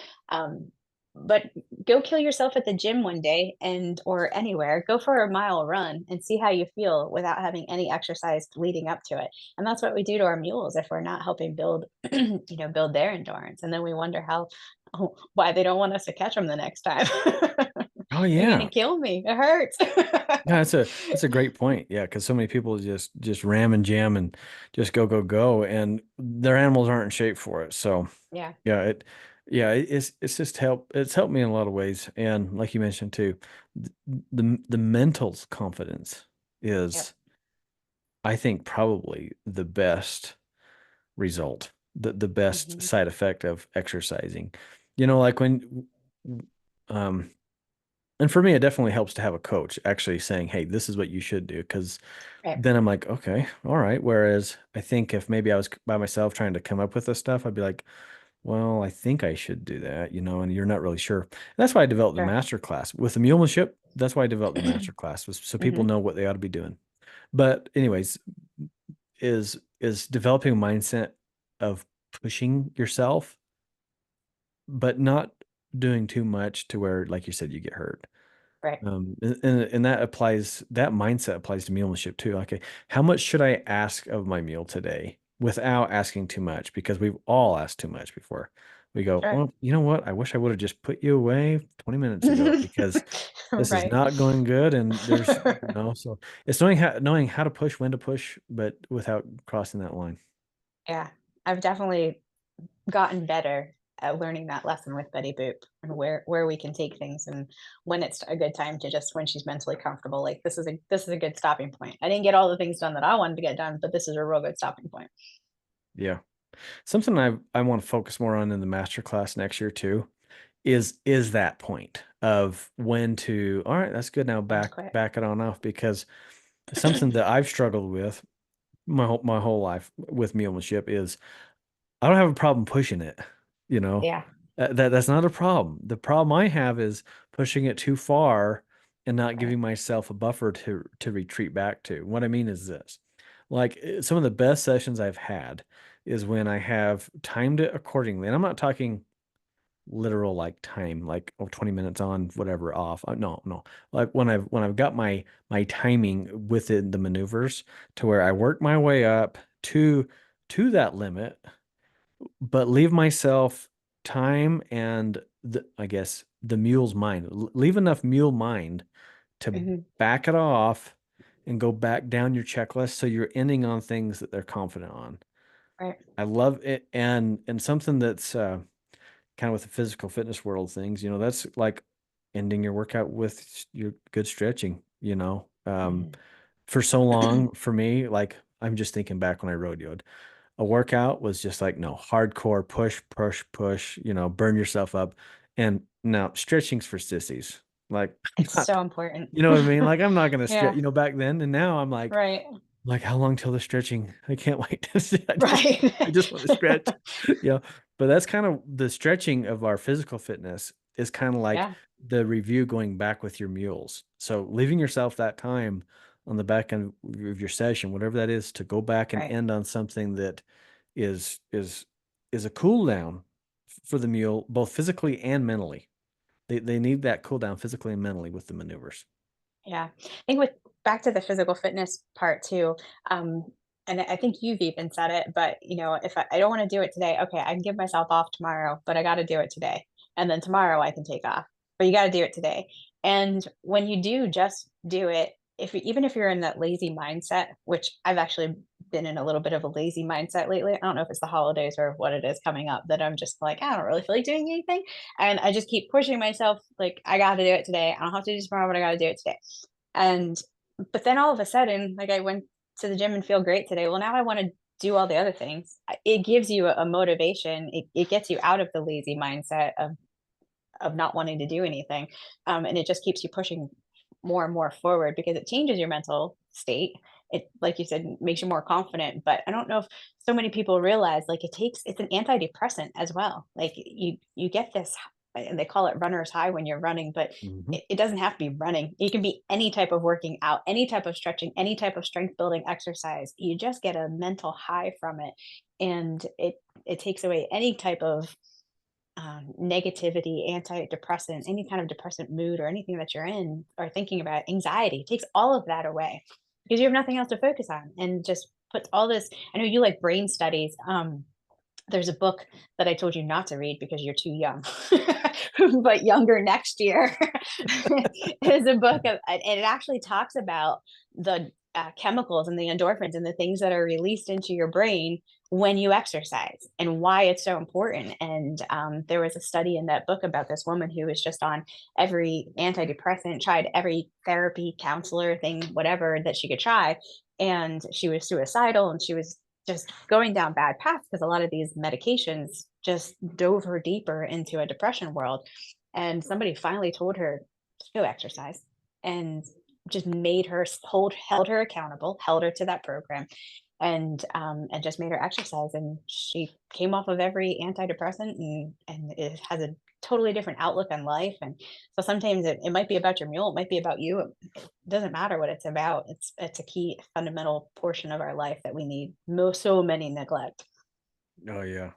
But go kill yourself at the gym one day or anywhere, go for a mile run and see how you feel without having any exercise leading up to it. And that's what we do to our mules if we're not helping build build their endurance, and then we wonder why they don't want us to catch them the next time. Oh You're gonna yeah, kill me, it hurts. yeah. That's a great point. Yeah, because so many people just ram and jam and just go go go, and their animals aren't in shape for it. So Yeah. yeah, it's just it's helped me in a lot of ways, and like you mentioned too, the mental confidence Yep. is, I think, probably the best result, the best Hmm. side effect of exercising. Like um, and for me, it definitely helps to have a coach actually saying, "Hey, this is what you should do," because Right. then I'm like, okay, all right. Whereas I think if maybe I was by myself trying to come up with this stuff, I'd be like, well, I think I should do that, and you're not really sure. And that's why I developed the Sure. master class with the mulemanship. That's why I developed the master class was so people Hmm. know what they ought to be doing. But anyways, is developing a mindset of pushing yourself, but not doing too much to where, like you said, you get hurt. Right. And that mindset applies to mulemanship too. Okay, how much should I ask of my meal today without asking too much? Because we've all asked too much before. We go, Sure. well, you know what? I wish I would have just put you away 20 minutes ago because this is Right. not going good. And so it's knowing how to push, when to push, but without crossing that line. Yeah. I've definitely gotten better at learning that lesson with Betty Boop and where we can take things and when it's a good time to just when she's mentally comfortable. Like this is a good stopping point. I didn't get all the things done that I wanted to get done, but this is a real good stopping point. Yeah. Something I want to focus more on in the master class next year too is that point of when to, all right, that's good. Now When to quit. back it on off, because something that I've struggled with my whole life with mulemanship is I don't have a problem pushing it, you know. Yeah. That's not a problem. The problem I have is pushing it too far and not Right. giving myself a buffer to retreat back to. What I mean is this. Like some of the best sessions I've had is when I have timed it accordingly. And I'm not talking literal like time, like 20 minutes on, whatever off. No, no. Like when I've got my timing within the maneuvers to where I work my way up to that limit, but leave myself time and I guess the mule's mind. Leave enough mule mind to Hmm. back it off and go back down your checklist so you're ending on things that they're confident on. Right. I love it, and something that's kind of with the physical fitness world things, that's like ending your workout with your good stretching. Hmm. For so long for me, like I'm just thinking back when I rodeoed, a workout was just like, no, hardcore push, push, push, burn yourself up. And now stretching's for sissies. Like, It's not, so important. you know what I mean? Like, I'm not going to stretch, Yeah. back then. And now I'm Right. like, how long till the stretching? I can't wait to see. I Right. just want to stretch, you know. But that's kind of the stretching of our physical fitness is kind of like Yeah. the review going back with your mules. So leaving yourself that time on the back end of your session, whatever that is, to go back and Right. end on something that is is is a cool down for the mule, both physically and mentally. They need that cool down physically and mentally with the maneuvers. Yeah. I think with back to the physical fitness part too, um, and I think you've even said it, but if I don't want to do it today, okay, I can give myself off tomorrow, but I got to do it today. And then tomorrow I can take off, but you got to do it today. And when you do just do it, even if you're in that lazy mindset, which I've actually been in a little bit of a lazy mindset lately. I don't know if it's the holidays or what it is coming up that I'm just like, I don't really feel like doing anything. And I just keep pushing myself, like, I got to do it today. I don't have to do it tomorrow, but I got to do it today. And but then all of a sudden, like, I went to the gym and feel great today. Well, now I want to do all the other things. It gives you a motivation. It gets you out of the lazy mindset of not wanting to do anything, and it just keeps you pushing more and more forward because it changes your mental state. It, like you said, makes you more confident. But I don't know if so many people realize, like, it's an antidepressant as well. Like, you get this, and they call it runner's high when you're running, but Hmm. it doesn't have to be running. It can be any type of working out, any type of stretching, any type of strength building exercise. You just get a mental high from it, and it takes away any type of negativity, antidepressant, any kind of depressant mood or anything that you're in or thinking about, anxiety, takes all of that away because you have nothing else to focus on, and just puts all this. I know you like brain studies. There's a book that I told you not to read because you're too young, but younger next year is a book of, and it actually talks about the chemicals and the endorphins and the things that are released into your brain when you exercise and why it's so important. And there was a study in that book about this woman who was just on every antidepressant, tried every therapy, counselor thing, whatever that she could try. And she was suicidal, and she was just going down bad paths because a lot of these medications just dove her deeper into a depression world. And somebody finally told her to go exercise, and just made her held her accountable, held her to that program, and just made her exercise. And she came off of every antidepressant, and it has a totally different outlook on life. And so sometimes it might be about your mule, it might be about you. It doesn't matter what it's about. It's a key fundamental portion of our life that we need so many neglect. Oh yeah.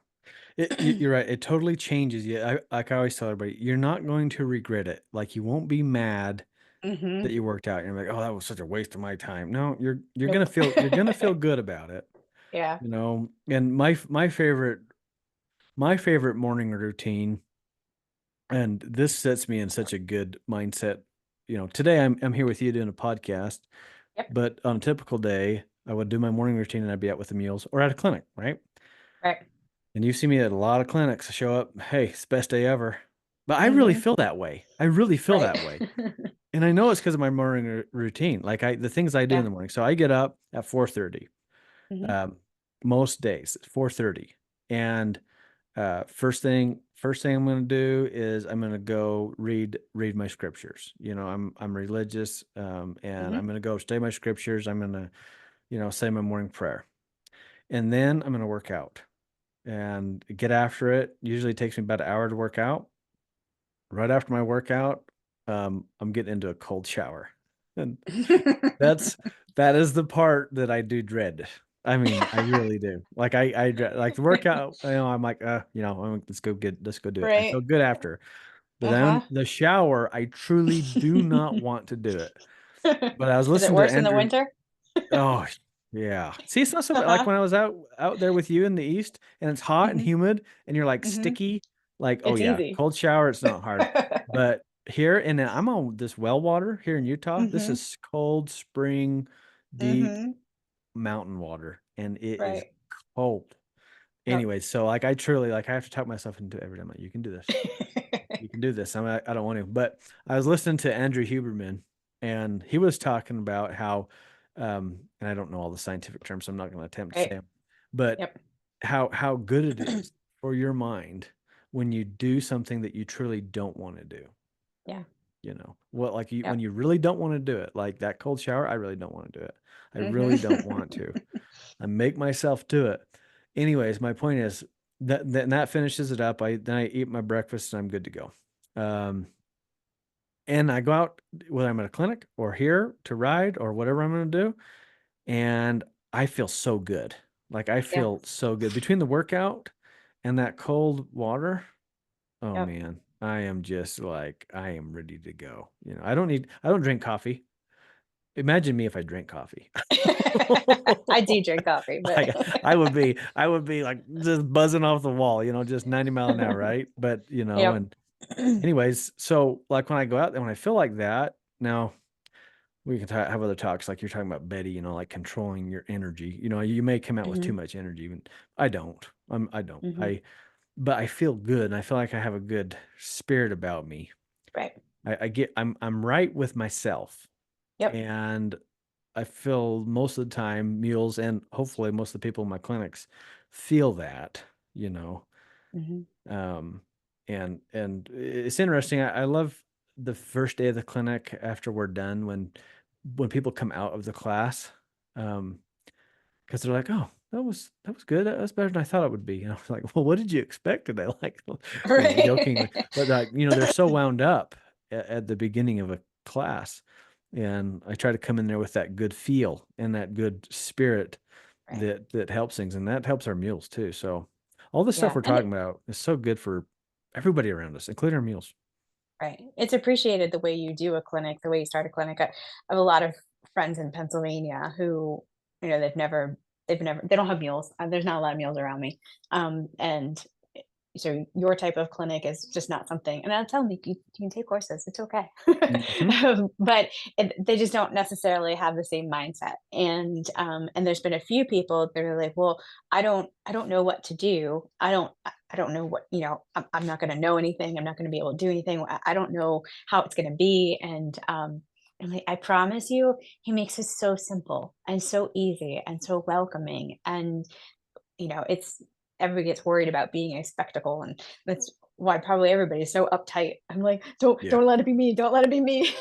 You're right. It totally changes you. Like I always tell everybody, you're not going to regret it. Like you won't be mad that Hmm. you worked out. You're like, oh, that was such a waste of my time. No, Nope. you're gonna feel good about it. Yeah. And my favorite morning routine, and this sets me in such a good mindset. Today I'm here with you doing a podcast, Yep. but on a typical day, I would do my morning routine and I'd be out with the mules or at a clinic, right? Right. And you see me at a lot of clinics show up, hey, it's the best day ever. But I really Hmm. feel that way. I really feel Right. that way. And I know it's because of my morning routine. Like the things I do in Yeah. the morning. So I get up at 4:30. Hmm. Um, most days it's 4:30. And first thing I'm going to do is I'm going to go read my scriptures. I'm religious, and I'm Hmm. going to go study my scriptures. I'm going to, say my morning prayer, and then I'm going to work out and get after it. Usually takes me about an hour to work out. Right after my workout, I'm getting into a cold shower, and that's that is the part that I do dread. I mean, I really do. Like I dread, like the workout. I'm like, let's go do it. I feel Right. good after, but Uh-huh. then the shower, I truly do not want to do it. But I was Is it listening to worse in the Andrew. winter? Oh, yeah. See, it's not so bad. Like Uh-huh. when I was out there with you in the east, and it's hot and Hmm. humid, and you're like Hmm. sticky. Like, oh It's yeah, easy. cold shower. It's not hard. But here, and I'm on this well water here in Utah. This Hmm. is cold spring, deep Hmm. mountain water, and it is Right. cold. Yep. Anyway, so like I truly like I have to talk myself into it every time. Like, you can do this. You can do this. I don't want to. But I was listening to Andrew Huberman, and he was talking about how, and I don't know all the scientific terms, so I'm not going to attempt to say Right. them, but Yep. how good it is for your mind when you do something that you truly don't want to do. Yeah. What like when Yep. you really don't want to do it, like that cold shower, I really don't want to do it. I really don't Hmm. want to. I make myself do it. Anyways, my point is that finishes it up. I eat my breakfast and I'm good to go. Um, and I go out whether I'm at a clinic or here to ride or whatever I'm going to do, and I feel so good. Like I Yeah. feel so good between the workout and that cold water. Oh Yep. man, I am just like I am ready to go. I don't drink coffee. Imagine me if I drank coffee. I do drink coffee, but Like I would be like just buzzing off the wall, just 90 mile an hour, right? But yep. and anyways, so like when I go out there, when I feel like that, now we can have other talks like you're talking about Betty, like controlling your energy. You may come out with too Hmm. much energy, and I don't. I don't. Hmm. But I feel good, and I feel like I have a good spirit about me. Right. I'm right with myself, Yep. and I feel most of the time mules and hopefully most of the people in my clinics feel that, you know. Hmm. Um, and it's interesting. I love the first day of the clinic after we're done when people come out of the class, because they're like, oh, that was good. That was better than I thought it would be. And I was like, well, what did you expect today? Like, jokingly, Right. but like, they're so wound up at the beginning of a class, and I try to come in there with that good feel and that good spirit Right. that helps things, and that helps our meals too. So all this stuff Yeah. we're And talking about is so good for everybody around us, including our meals. right. It's appreciated the way you do a clinic, the way you start a clinic. I have a lot of friends in Pennsylvania who, they don't have mules. There's not a lot of mules around me. And so your type of clinic is just not something, and I'll tell them you can take courses. It's okay. Hmm. But they just don't necessarily have the same mindset. And there's been a few people that are like, well, I don't know what to do. I don't know what, I'm not going to know anything. I'm not going to be able to do anything. I don't know how it's going to be. And I'm like, I promise you, he makes it so simple and so easy and so welcoming. And it's everybody gets worried about being a spectacle, and that's why probably everybody's so uptight. I'm like, don't Yeah. don't let it be me. Don't let it be me.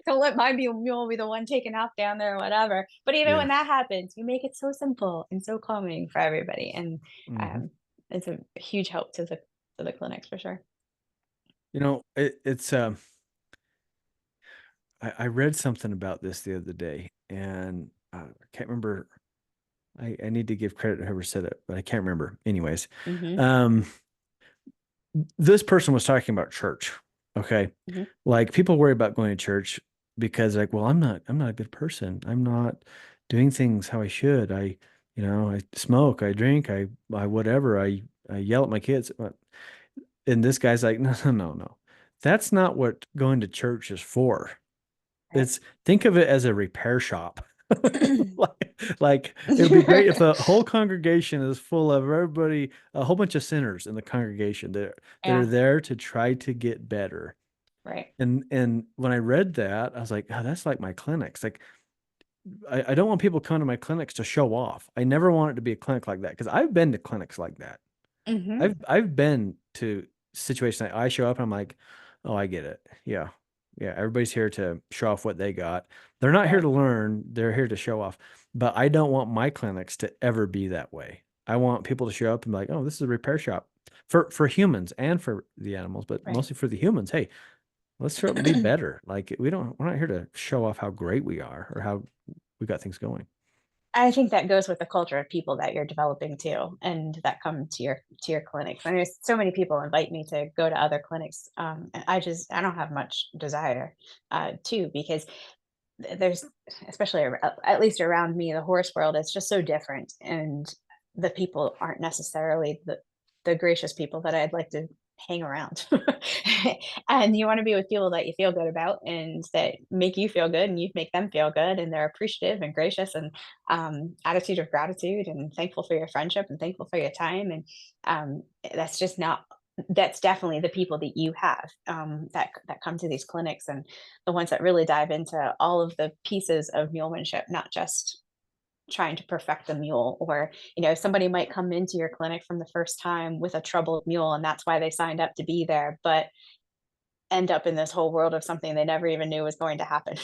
Don't let my mule be the one taken off down there or whatever. But even Yeah. when that happens, you make it so simple and so calming for everybody, and Hmm. um, it's a huge help to the clinics for sure. It's I read something about this the other day, and I can't remember. I need to give credit to whoever said it, but I can't remember. Anyways, Hmm. um, this person was talking about church. Okay, Hmm. like people worry about going to church because, like, well, I'm not a good person. I'm not doing things how I should. I smoke, I drink, I whatever. I yell at my kids. And this guy's like, no, no, no, no. That's not what going to church is for. Right. It's think of it as a repair shop. Like it would be great if the whole congregation is full of everybody, a whole bunch of sinners in the congregation that are Yeah. there to try to get better. Right. And when I read that, I was like, oh, that's like my clinics. Like I don't want people coming to my clinics to show off. I never want it to be a clinic like that because I've been to clinics like that. Hmm. I've been to situations that I show up and I'm like, oh, I get it. Yeah. Yeah. Everybody's here to show off what they got. They're not here Right. to learn, they're here to show off. But I don't want my clinics to ever be that way. I want people to show up and be like, oh, this is a repair shop for humans and for the animals, but Right. mostly for the humans. Hey, let's show up and be better. Like we're not here to show off how great we are or how we got things going. I think that goes with the culture of people that you're developing too, and that come to your clinics. And there's so many people invite me to go to other clinics. And I don't have much desire to, because there's, especially at least around me, the horse world is just so different, and the people aren't necessarily the gracious people that I'd like to hang around. And you want to be with people that you feel good about and that make you feel good, and you make them feel good, and they're appreciative and gracious, and attitude of gratitude and thankful for your friendship and thankful for your time. And that's just not, that's definitely the people that you have, that come to these clinics, and the ones that really dive into all of the pieces of mulemanship, not just trying to perfect the mule. Or, somebody might come into your clinic from the first time with a troubled mule, and that's why they signed up to be there, but end up in this whole world of something they never even knew was going to happen,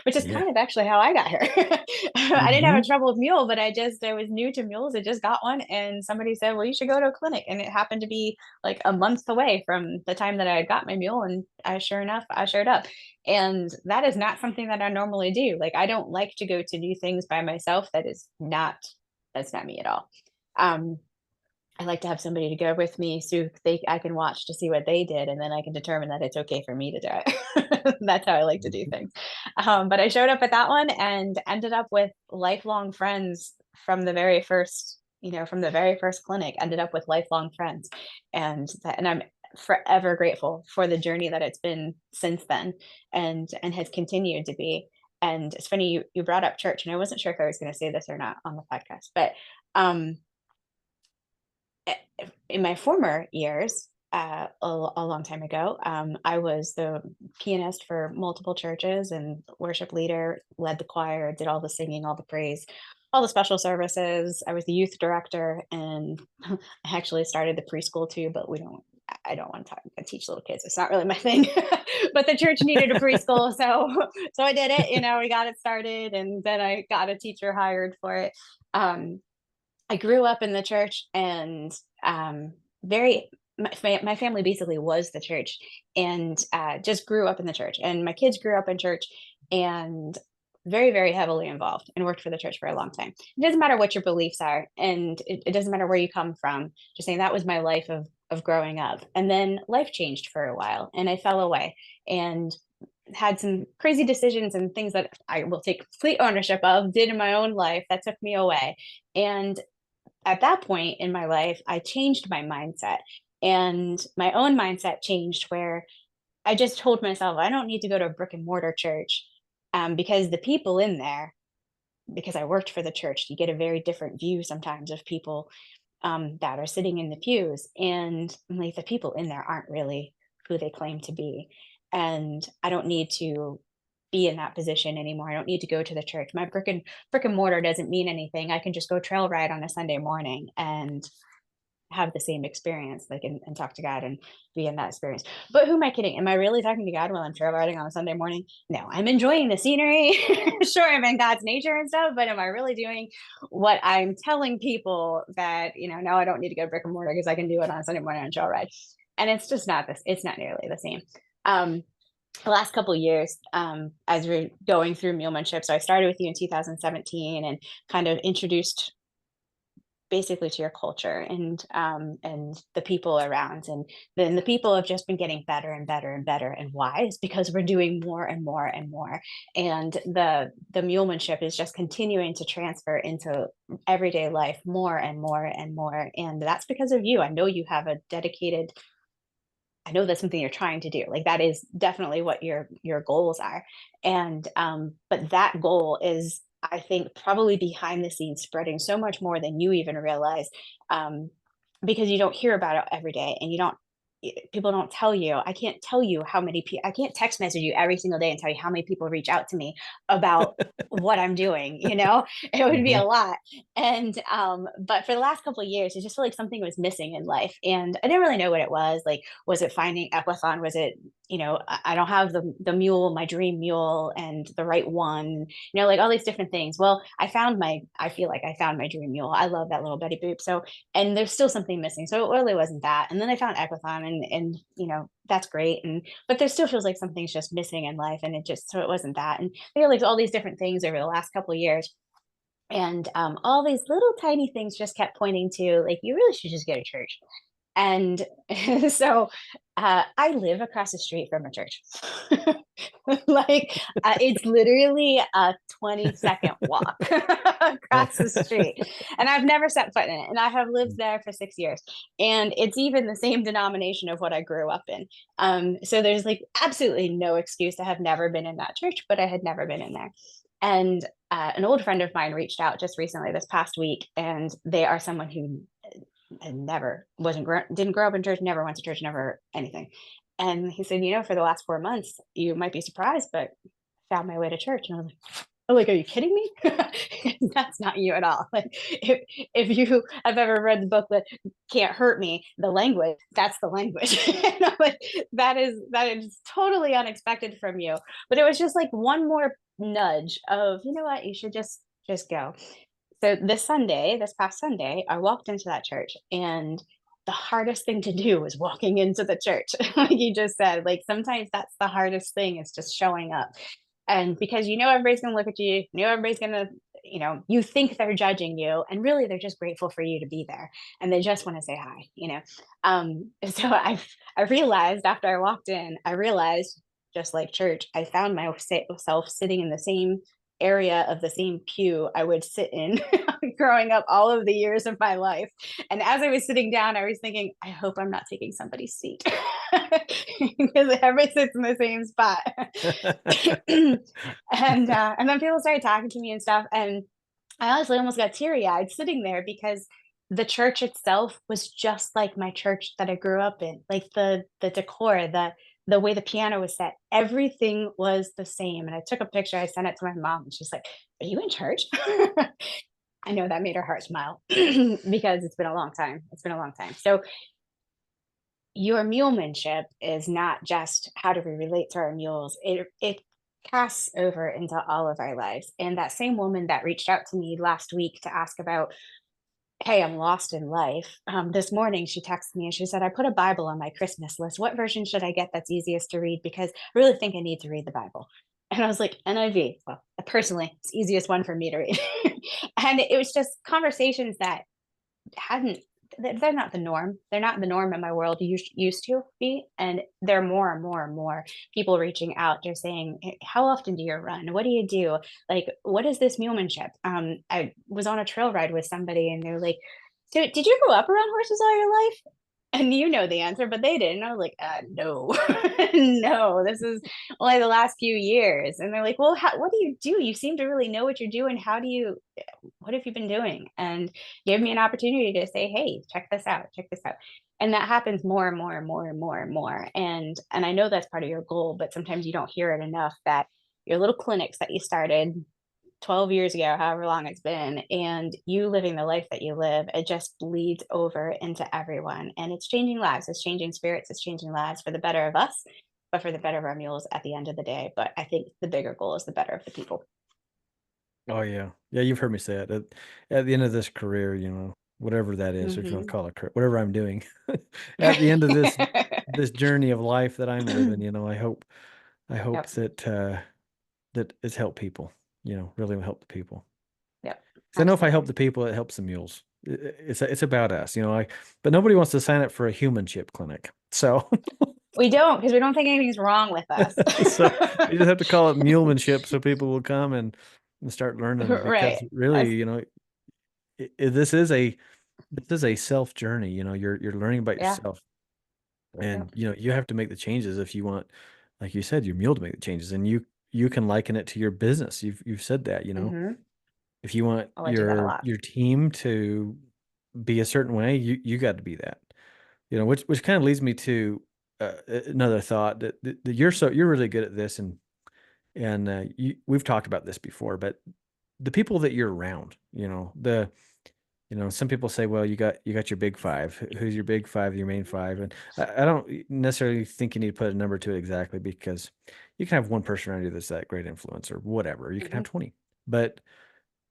which is Yeah. kind of actually how I got here. I didn't have Hmm. a troubled mule, but I was new to mules. I just got one, and somebody said, "Well, you should go to a clinic." And it happened to be like a month away from the time that I had got my mule, and sure enough, I showed up. And that is not something that I normally do. Like, I don't like to go to do things by myself. That's not me at all. Um, I like to have somebody to go with me so I can watch to see what they did, and then I can determine that it's okay for me to do it. That's how I like to do things. But I showed up at that one and ended up with lifelong friends from the very first, from the very first clinic. Ended up with lifelong friends, and I'm forever grateful for the journey that it's been since then, and has continued to be. And it's funny you brought up church, and I wasn't sure if I was going to say this or not on the podcast, but um in my former years, a long time ago, I was the pianist for multiple churches and worship leader, led the choir, did all the singing, all the praise, all the special services. I was the youth director, and I actually started the preschool too, but I don't want to teach little kids. It's not really my thing. But the church needed a preschool, so I did it. We got it started, and then I got a teacher hired for it. Um, I grew up in the church, and very my family basically was the church, and just grew up in the church, and my kids grew up in church, and very, very heavily involved, and worked for the church for a long time. It doesn't matter what your beliefs are, and it doesn't matter where you come from. Just saying, that was my life of growing up, and then life changed for a while, and I fell away, and had some crazy decisions and things that I will take complete ownership of, did in my own life, that took me away. And at that point in my life, I changed my mindset, and my own mindset changed, where I just told myself, I don't need to go to a brick and mortar church, because the people in there, because I worked for the church, you get a very different view sometimes of people, that are sitting in the pews. And like, the people in there aren't really who they claim to be. And I don't need to be in that position anymore. I don't need to go to the church. My brick and mortar doesn't mean anything. I can just go trail ride on a Sunday morning and have the same experience, like, and talk to God and be in that experience. But who am I kidding? Am I really talking to God while I'm trail riding on a Sunday morning? No, I'm enjoying the scenery. Sure, I'm in God's nature and stuff, but am I really doing what I'm telling people that, no, I don't need to go to brick and mortar because I can do it on a Sunday morning on trail ride? And it's just not this, it's not nearly the same. Um, the last couple of years, as we're going through Mulemanship, so I started with you in 2017 and kind of introduced basically to your culture, and the people around, and then the people have just been getting better and better and better. And why? Is because we're doing more and more and more, and the mulemanship is just continuing to transfer into everyday life more and more and more. And that's because of you. I know you have a dedicated, I know that's something you're trying to do. Like, that is definitely what your goals are. And but that goal is, I think, probably behind the scenes, spreading so much more than you even realize. Because you don't hear about it every day, and you don't. people don't tell you. I can't tell you how many people, I can't text message you every single day and tell you how many people reach out to me about what I'm doing, it would be Hmm. a lot. And but for the last couple of years, I just feel like something was missing in life. And I didn't really know what it was. Like, was it finding Equithon? Was it, I don't have the mule, my dream mule, and the right one, like all these different things. Well, I feel like I found my dream mule. I love that little Betty Boop. So, and there's still something missing. So it really wasn't that. And then I found Equithon, and that's great. But there still feels like something's just missing in life. And so it wasn't that. And I feel like all these different things over the last couple of years. And all these little tiny things just kept pointing to, like, you really should just go to church. And so I live across the street from a church. Like, it's literally a 20-second walk across the street. And I've never set foot in it. And I have lived there for 6 years. And it's even the same denomination of what I grew up in. So there's like absolutely no excuse to have never been in that church, but I had never been in there. And an old friend of mine reached out just recently this past week, and they are someone who and never didn't grow up in church, never went to church, never anything. And he said, for the last 4 months, you might be surprised, but I found my way to church. And I was like, oh, like, are you kidding me? That's not you at all. Like, if you have ever read the book that Can't Hurt Me, the language, that's the language. And I'm like, that is totally unexpected from you. But it was just like one more nudge of, you know what, you should just go. So this past Sunday, I walked into that church, and the hardest thing to do was walking into the church. Like you just said, like sometimes that's the hardest thing, is just showing up. And because everybody's gonna look at you, everybody's gonna, you think they're judging you, and really they're just grateful for you to be there, and they just want to say hi. So I realized after I walked in, just like church, I found myself sitting in the same area of the same pew I would sit in growing up all of the years of my life. And as I was sitting down, I was thinking, I hope I'm not taking somebody's seat, because everybody sits in the same spot. And then people started talking to me and stuff, and I honestly almost got teary eyed sitting there, because the church itself was just like my church that I grew up in. Like the decor, the way the piano was set, everything was the same. And I took a picture, I sent it to my mom, and she's like, "Are you in church?" I know that made her heart smile, because it's been a long time. It's been a long time. So your mulemanship is not just how do we relate to our mules. It casts over into all of our lives. And that same woman that reached out to me last week to ask about, hey, I'm lost in life. This morning she texted me and she said, I put a Bible on my Christmas list. What version should I get that's easiest to read? Because I really think I need to read the Bible. And I was like, NIV. Well, personally, it's the easiest one for me to read. And it was just conversations that hadn't, they're not the norm. They're not the norm in my world used to be. And there are more and more and more people reaching out. They're saying, "Hey, how often do you run? What do you do? Like, what is this mulemanship?" I was on a trail ride with somebody, and they're like, so did you grow up around horses all your life? And you know the answer, but they didn't. I was like, no, no, this is only the last few years. And they're like, well, what do you do? You seem to really know what you're doing. What have you been doing? And give me an opportunity to say, hey, check this out, check this out. And that happens more and more and more and more and more. And I know that's part of your goal, but sometimes you don't hear it enough, that your little clinics that you started 12 years ago, however long it's been, and you living the life that you live, it just bleeds over into everyone. And it's changing lives, it's changing spirits, it's changing lives for the better of us, but for the better of our mules at the end of the day. But I think the bigger goal is the better of the people. Oh yeah, yeah. You've heard me say it. At the end of this career, whatever that is, if you want to Mm-hmm. call it whatever I'm doing, at the end of this journey of life that I'm living, I hope Yep. that it's helped people. Really help the people. Yep. 'Cause I know if I help Absolutely. the people, it helps the mules. It's about us. But nobody wants to sign up for a human chip clinic. So We don't, because we don't think anything's wrong with us. so we just have to call it mulemanship so people will come and start learning, because Right. really, this is a self journey. You're learning about Yeah. yourself, Yep. and you have to make the changes if you want, like you said, your mule to make the changes, and you can liken it to your business. You've said that. Mm-hmm. If you want Oh, I do that a your lot. your team to be a certain way, you got to be that. which kind of leads me to another thought that you're really good at this, and we've talked about this before, but the people that you're around, some people say, well, you got your big five. Who's your big five, your main five? And I don't necessarily think you need to put a number to it exactly, because you can have one person around you that's that great influence or whatever. You can have Mhm. 20, but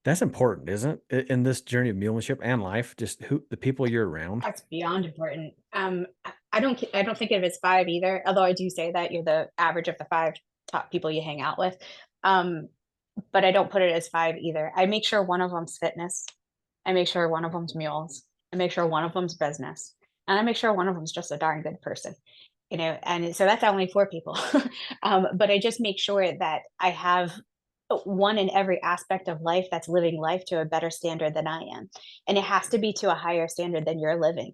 that's important, isn't it? In this journey of mulemanship and life, just the people you're around. That's beyond important. I don't think of it as five either, although I do say that you're the average of the five top people you hang out with. Um, but I don't put it as five either. I make sure one of them's fitness. I make sure one of them's mules. I make sure one of them's business. And I make sure one of them's just a darn good person. And so that's only four people. But I just make sure that I have one in every aspect of life that's living life to a better standard than I am. And it has to be to a higher standard than you're living.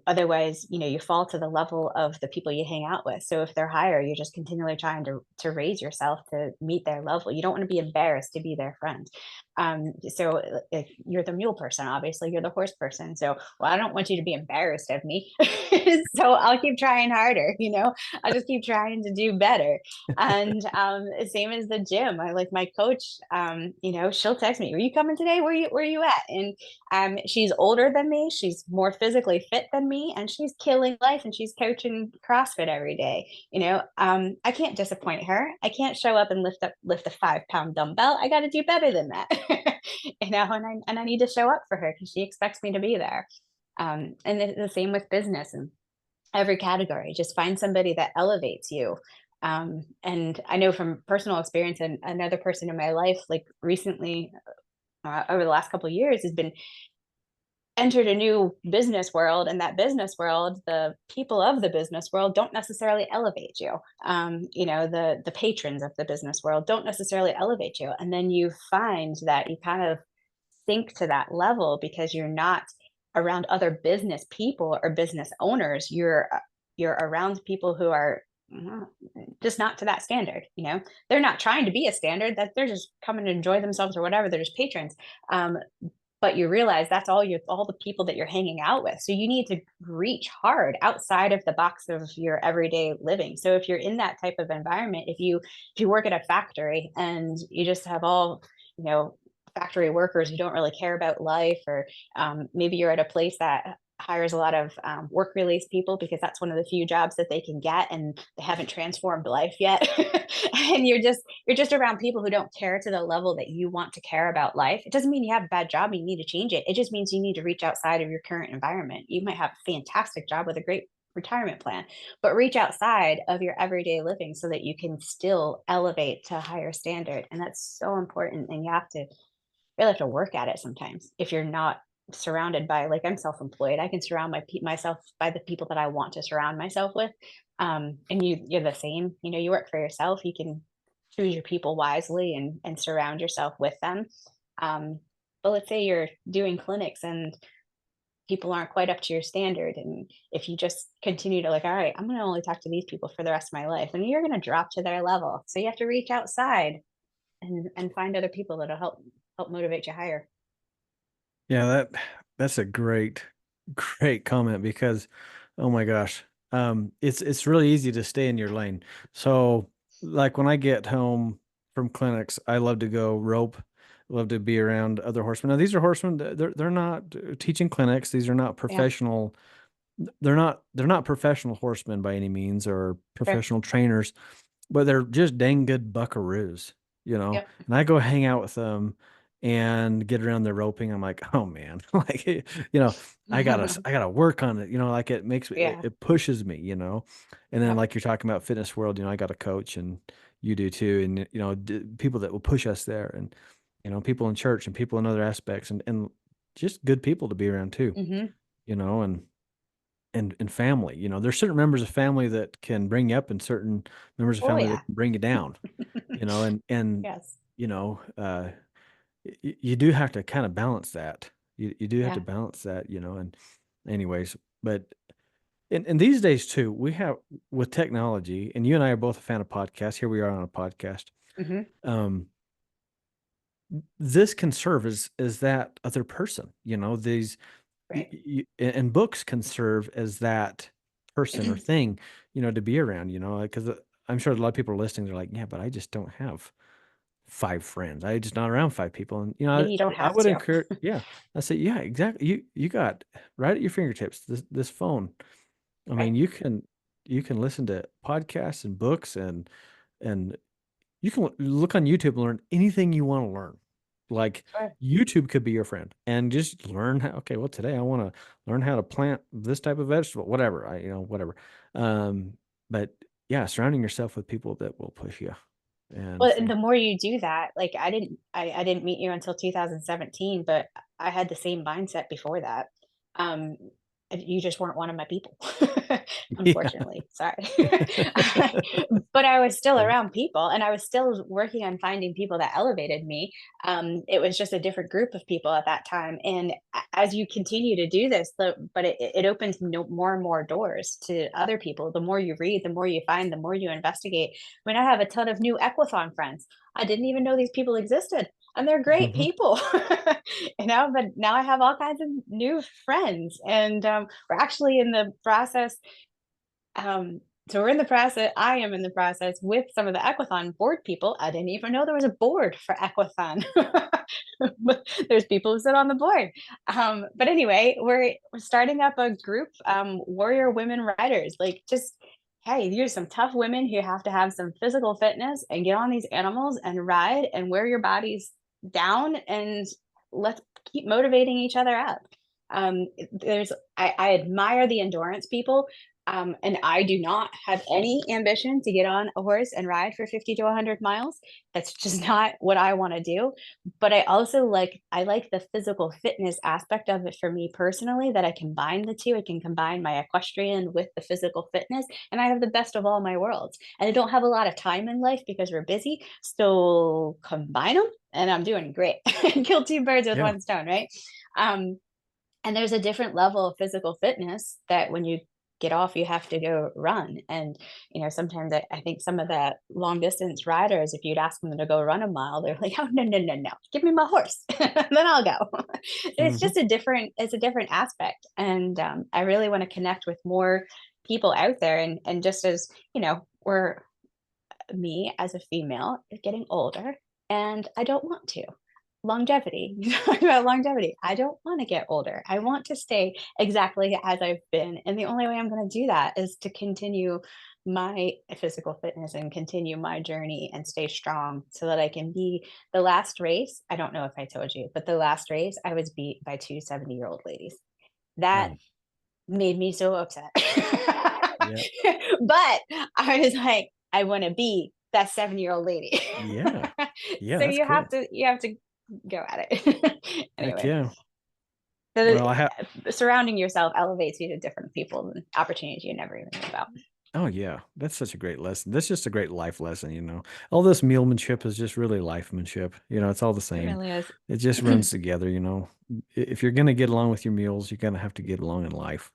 Otherwise, you fall to the level of the people you hang out with. So if they're higher, you're just continually trying to raise yourself to meet their level. You don't want to be embarrassed to be their friend. So if you're the mule person, obviously you're the horse person. So, well, I don't want you to be embarrassed of me. So I'll keep trying harder. I'll just keep trying to do better. And same as the gym. I like my coach, she'll text me, "Are you coming today? Where you at?" And she's older than me, she's more physically fit than me, and she's killing life, and she's coaching CrossFit every day. I can't disappoint her. I can't show up and lift a 5 pound dumbbell. I got to do better than that. And I need to show up for her because she expects me to be there. And the same with business and every category. Just find somebody that elevates you. And I know from personal experience, and another person in my life, like recently, over the last couple of years, has been entered a new business world. And that business world, the people of the business world don't necessarily elevate you. The patrons of the business world don't necessarily elevate you. And then you find that you kind of sink to that level because you're not around other business people or business owners. You're around people who are just not to that standard. They're not trying to be a standard, that they're just coming to enjoy themselves or whatever, they're just patrons. But you realize that's all the people that you're hanging out with, so you need to reach hard outside of the box of your everyday living. So if you're in that type of environment, if you work at a factory and you just have all you know factory workers who don't really care about life, or maybe you're at a place that hires a lot of work release people because that's one of the few jobs that they can get and they haven't transformed life yet. And you're just around people who don't care to the level that you want to care about life. It doesn't mean you have a bad job and you need to change it. It just means you need to reach outside of your current environment. You might have a fantastic job with a great retirement plan, but reach outside of your everyday living so that you can still elevate to a higher standard. And that's so important. And you really have to work at it sometimes. If you're not surrounded by, like, I'm self-employed, I can surround myself by the people that I want to surround myself with. And you're the same. You work for yourself, you can choose your people wisely and surround yourself with them. But let's say you're doing clinics and people aren't quite up to your standard, and if you just continue to, like, all right, I'm going to only talk to these people for the rest of my life, and you're going to drop to their level. So you have to reach outside and find other people that'll help motivate you higher. Yeah, that's a great comment, because oh my gosh, it's really easy to stay in your lane. So like when I get home from clinics, I love to go rope, love to be around other horsemen. Now these are horsemen, they're not teaching clinics. These are not Yeah, professional. They're not professional horsemen by any means, or sure. professional trainers, but they're just dang good buckaroos. Yep. And I go hang out with them and get around the roping. I'm like, oh man, like, I gotta work on it. Like it makes me, it, Yeah. it pushes me. And then Yep. like you're talking about fitness world, I got a coach, and you do too. And, people that will push us there, and, people in church and people in other aspects, and just good people to be around too, Hmm. and family. There's certain members of family that can bring you up, and certain members of Oh family that yeah. can bring you down. And Yes. you know, you do have to kind of balance that. You do have to Yeah. balance that. And anyways, but in these days too, we have, with technology, and you and I are both a fan of podcasts. Here we are on a podcast. Hmm. Um, this can serve as that other person. These. Right. and books can serve as that person or thing, to be around, because I'm sure a lot of people are listening. They're like, yeah, but I just don't have 5 friends. I just not around 5 people. And, And you don't I have would to. encourage, yeah, I say, yeah, exactly. You got right at your fingertips, this phone. I mean, Right. you can listen to podcasts and books and you can look on YouTube and learn anything you want to learn. Like Sure. YouTube could be your friend and just learn how, okay, well, today I want to learn how to plant this type of vegetable, whatever, whatever. Um, but yeah, surrounding yourself with people that will push you and Well, and things. the more you do that, like I didn't meet you until 2017, but I had the same mindset before that. Um, you just weren't one of my people, Yeah. unfortunately. Sorry. But I was still Right. around people and I was still working on finding people that elevated me. It was just a different group of people at that time. And as you continue to do this, but it opens more and more doors to other people. The more you read, the more you find, the more you investigate. I mean, I have a ton of new Equathon friends. I didn't even know these people existed, and they're great Mhm. people, But now I have all kinds of new friends, and we're actually in the process. So we're in the process. I am in the process with some of the Equathon board people. I didn't even know there was a board for Equathon, but there's people who sit on the board. But anyway, we're starting up a group, Warrior Women Riders. Like, just hey, you're some tough women who have to have some physical fitness and get on these animals and ride and wear your bodies down, and let's keep motivating each other up. I admire the endurance people, and I do not have any ambition to get on a horse and ride for 50 to 100 miles. That's just not what I want to do. But I like the physical fitness aspect of it for me personally, that I combine the two. I can combine my equestrian with the physical fitness, and I have the best of all my worlds. And I don't have a lot of time in life because we're busy. So combine them, and I'm doing great. Kill two birds with Yeah. one stone, right? Um, and there's a different level of physical fitness that when you get off, you have to go run. And, sometimes I think some of the long distance riders, if you'd ask them to go run a mile, they're like, oh, no, no, no, no, give me my horse, then I'll go. It's Hmm. just it's a different aspect. And I really want to connect with more people out there. And just as, we're me as a female is getting older and I don't want to. Longevity. You talk about longevity. I don't want to get older. I want to stay exactly as I've been. And the only way I'm going to do that is to continue my physical fitness and continue my journey and stay strong so that I can be the last race. I don't know if I told you, but the last race I was beat by two 70-year-old ladies. That Oh, made me so upset. yeah. But I was like, I want to be that 7-year-old lady. Yeah. Yeah. So That's cool. you have to go at it. Heck Anyway, yeah. so Well, I have. surrounding yourself elevates you to different people and opportunities you never even knew about. Oh yeah, that's such a great lesson. That's just a great life lesson. All this mulemanship is just really lifemanship. It's all the It same. really is. It just runs together. If you're gonna get along with your mules, you're gonna have to get along in life.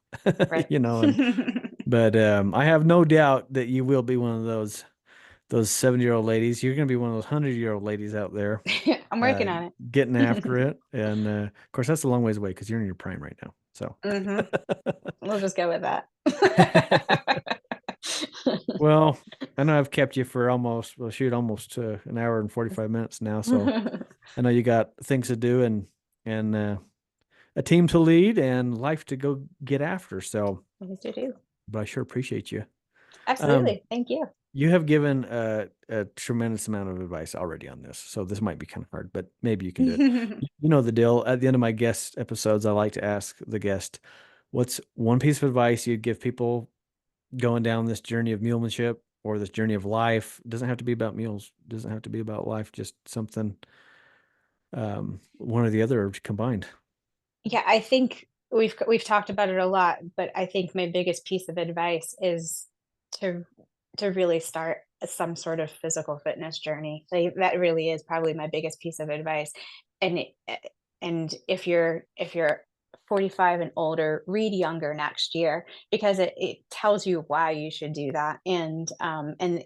Right. And but I have no doubt that you will be one of those 70-year-old ladies. You're gonna be one of those 100-year-old ladies out there I'm uh working on getting it. after it. And of course that's a long ways away because you're in your prime right now. So Hmm. We'll just go with that. well, I know I've kept you for almost an hour and 45 minutes now. So I know you got things to do and a team to lead and life to go get after. So, Yes, you do. but I sure appreciate you. Um, Absolutely. Thank you. you have given a tremendous amount of advice already on this, so this might be kind of hard, but maybe you can do it. You know the deal. At the end of my guest episodes, I like to ask the guest, "What's one piece of advice you'd give people going down this journey of mulemanship or this journey of life? It doesn't have to be about mules. It doesn't have to be about life. Just something, one or the other combined." Yeah, I think we've talked about it a lot, but I think my biggest piece of advice is to really start some sort of physical fitness journey. Like, that really is probably my biggest piece of advice. And and if you're 45 and older, read younger next year, because it tells you why you should do that. And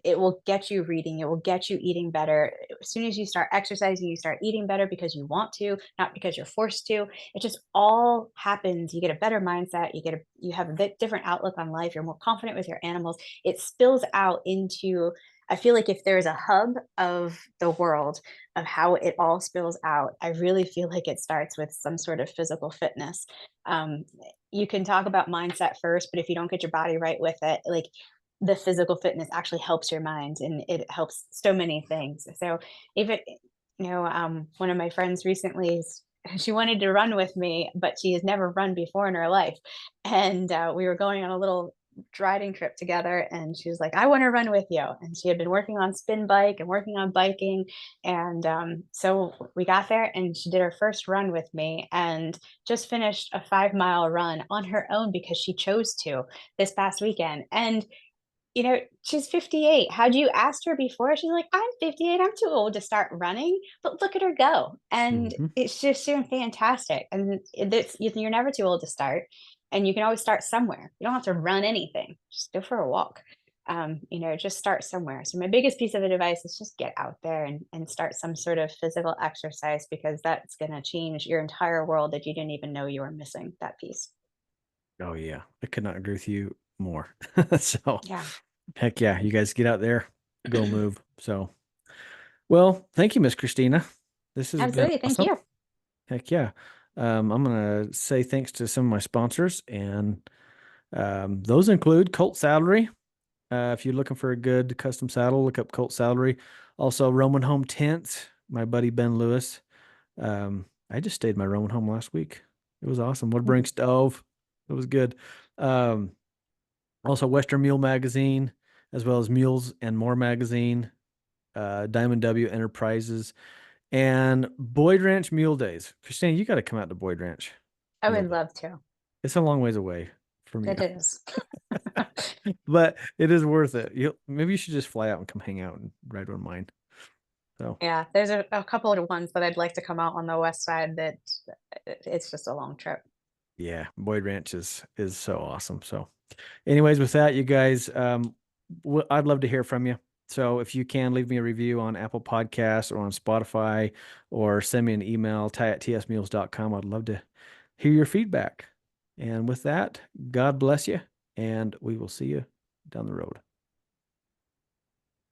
it will get you reading, it will get you eating better. As soon as you start exercising, you start eating better because you want to, not because you're forced to. It just all happens. You get a better mindset, you have a bit different outlook on life, you're more confident with your animals. It spills out into, I feel like if there's a hub of the world of how it all spills out, I really feel like it starts with some sort of physical fitness. Um, you can talk about mindset first, but if you don't get your body right with it, like, the physical fitness actually helps your mind, and it helps so many things. So even, one of my friends recently, she wanted to run with me, but she has never run before in her life. And we were going on a little riding trip together, and she was like, I want to run with you. And she had been working on spin bike and working on biking. And so we got there, and she did her first run with me, and just finished a 5 mile run on her own because she chose to, this past weekend. And she's 58. Had you asked her before, she's like, I'm 58. I'm too old to start running. But look at her go. And Hmm. it's just doing fantastic. And you're never too old to start. And you can always start somewhere. You don't have to run anything. Just go for a walk. Just start somewhere. So my biggest piece of advice is just get out there and start some sort of physical exercise, because that's going to change your entire world that you didn't even know you were missing that piece. Oh yeah, I could not agree with you more. So Yeah, heck yeah, you guys get out there, go move. So well, thank you, Miss Christina. This has been absolutely. Thank awesome. you. Heck yeah. I'm gonna say thanks to some of my sponsors, and those include Colt Saddlery. If you're looking for a good custom saddle, look up Colt Saddlery. Also, Roman Home Tents. My buddy Ben Lewis. I just stayed in my Roman home last week. It was awesome. Wood burning stove. It was good. Um, Also, Western Mule Magazine, as well as Mules and More Magazine, Diamond W Enterprises, and Boyd Ranch Mule Days. Christina, you got to come out to Boyd Ranch I Mule would Day. love to. It's a long ways away from you, It is. but it is worth it. Maybe you should just fly out and come hang out and ride one of mine. So Yeah, there's a couple of ones that I'd like to come out on the west side that it's just a long trip. yeah, Boyd Ranch is so awesome. So, anyways, with that, you guys, I'd love to hear from you. So if you can leave me a review on Apple Podcasts or on Spotify, or send me an email, ty@tsmules.com. I'd love to hear your feedback. And with that, God bless you, and we will see you down the road.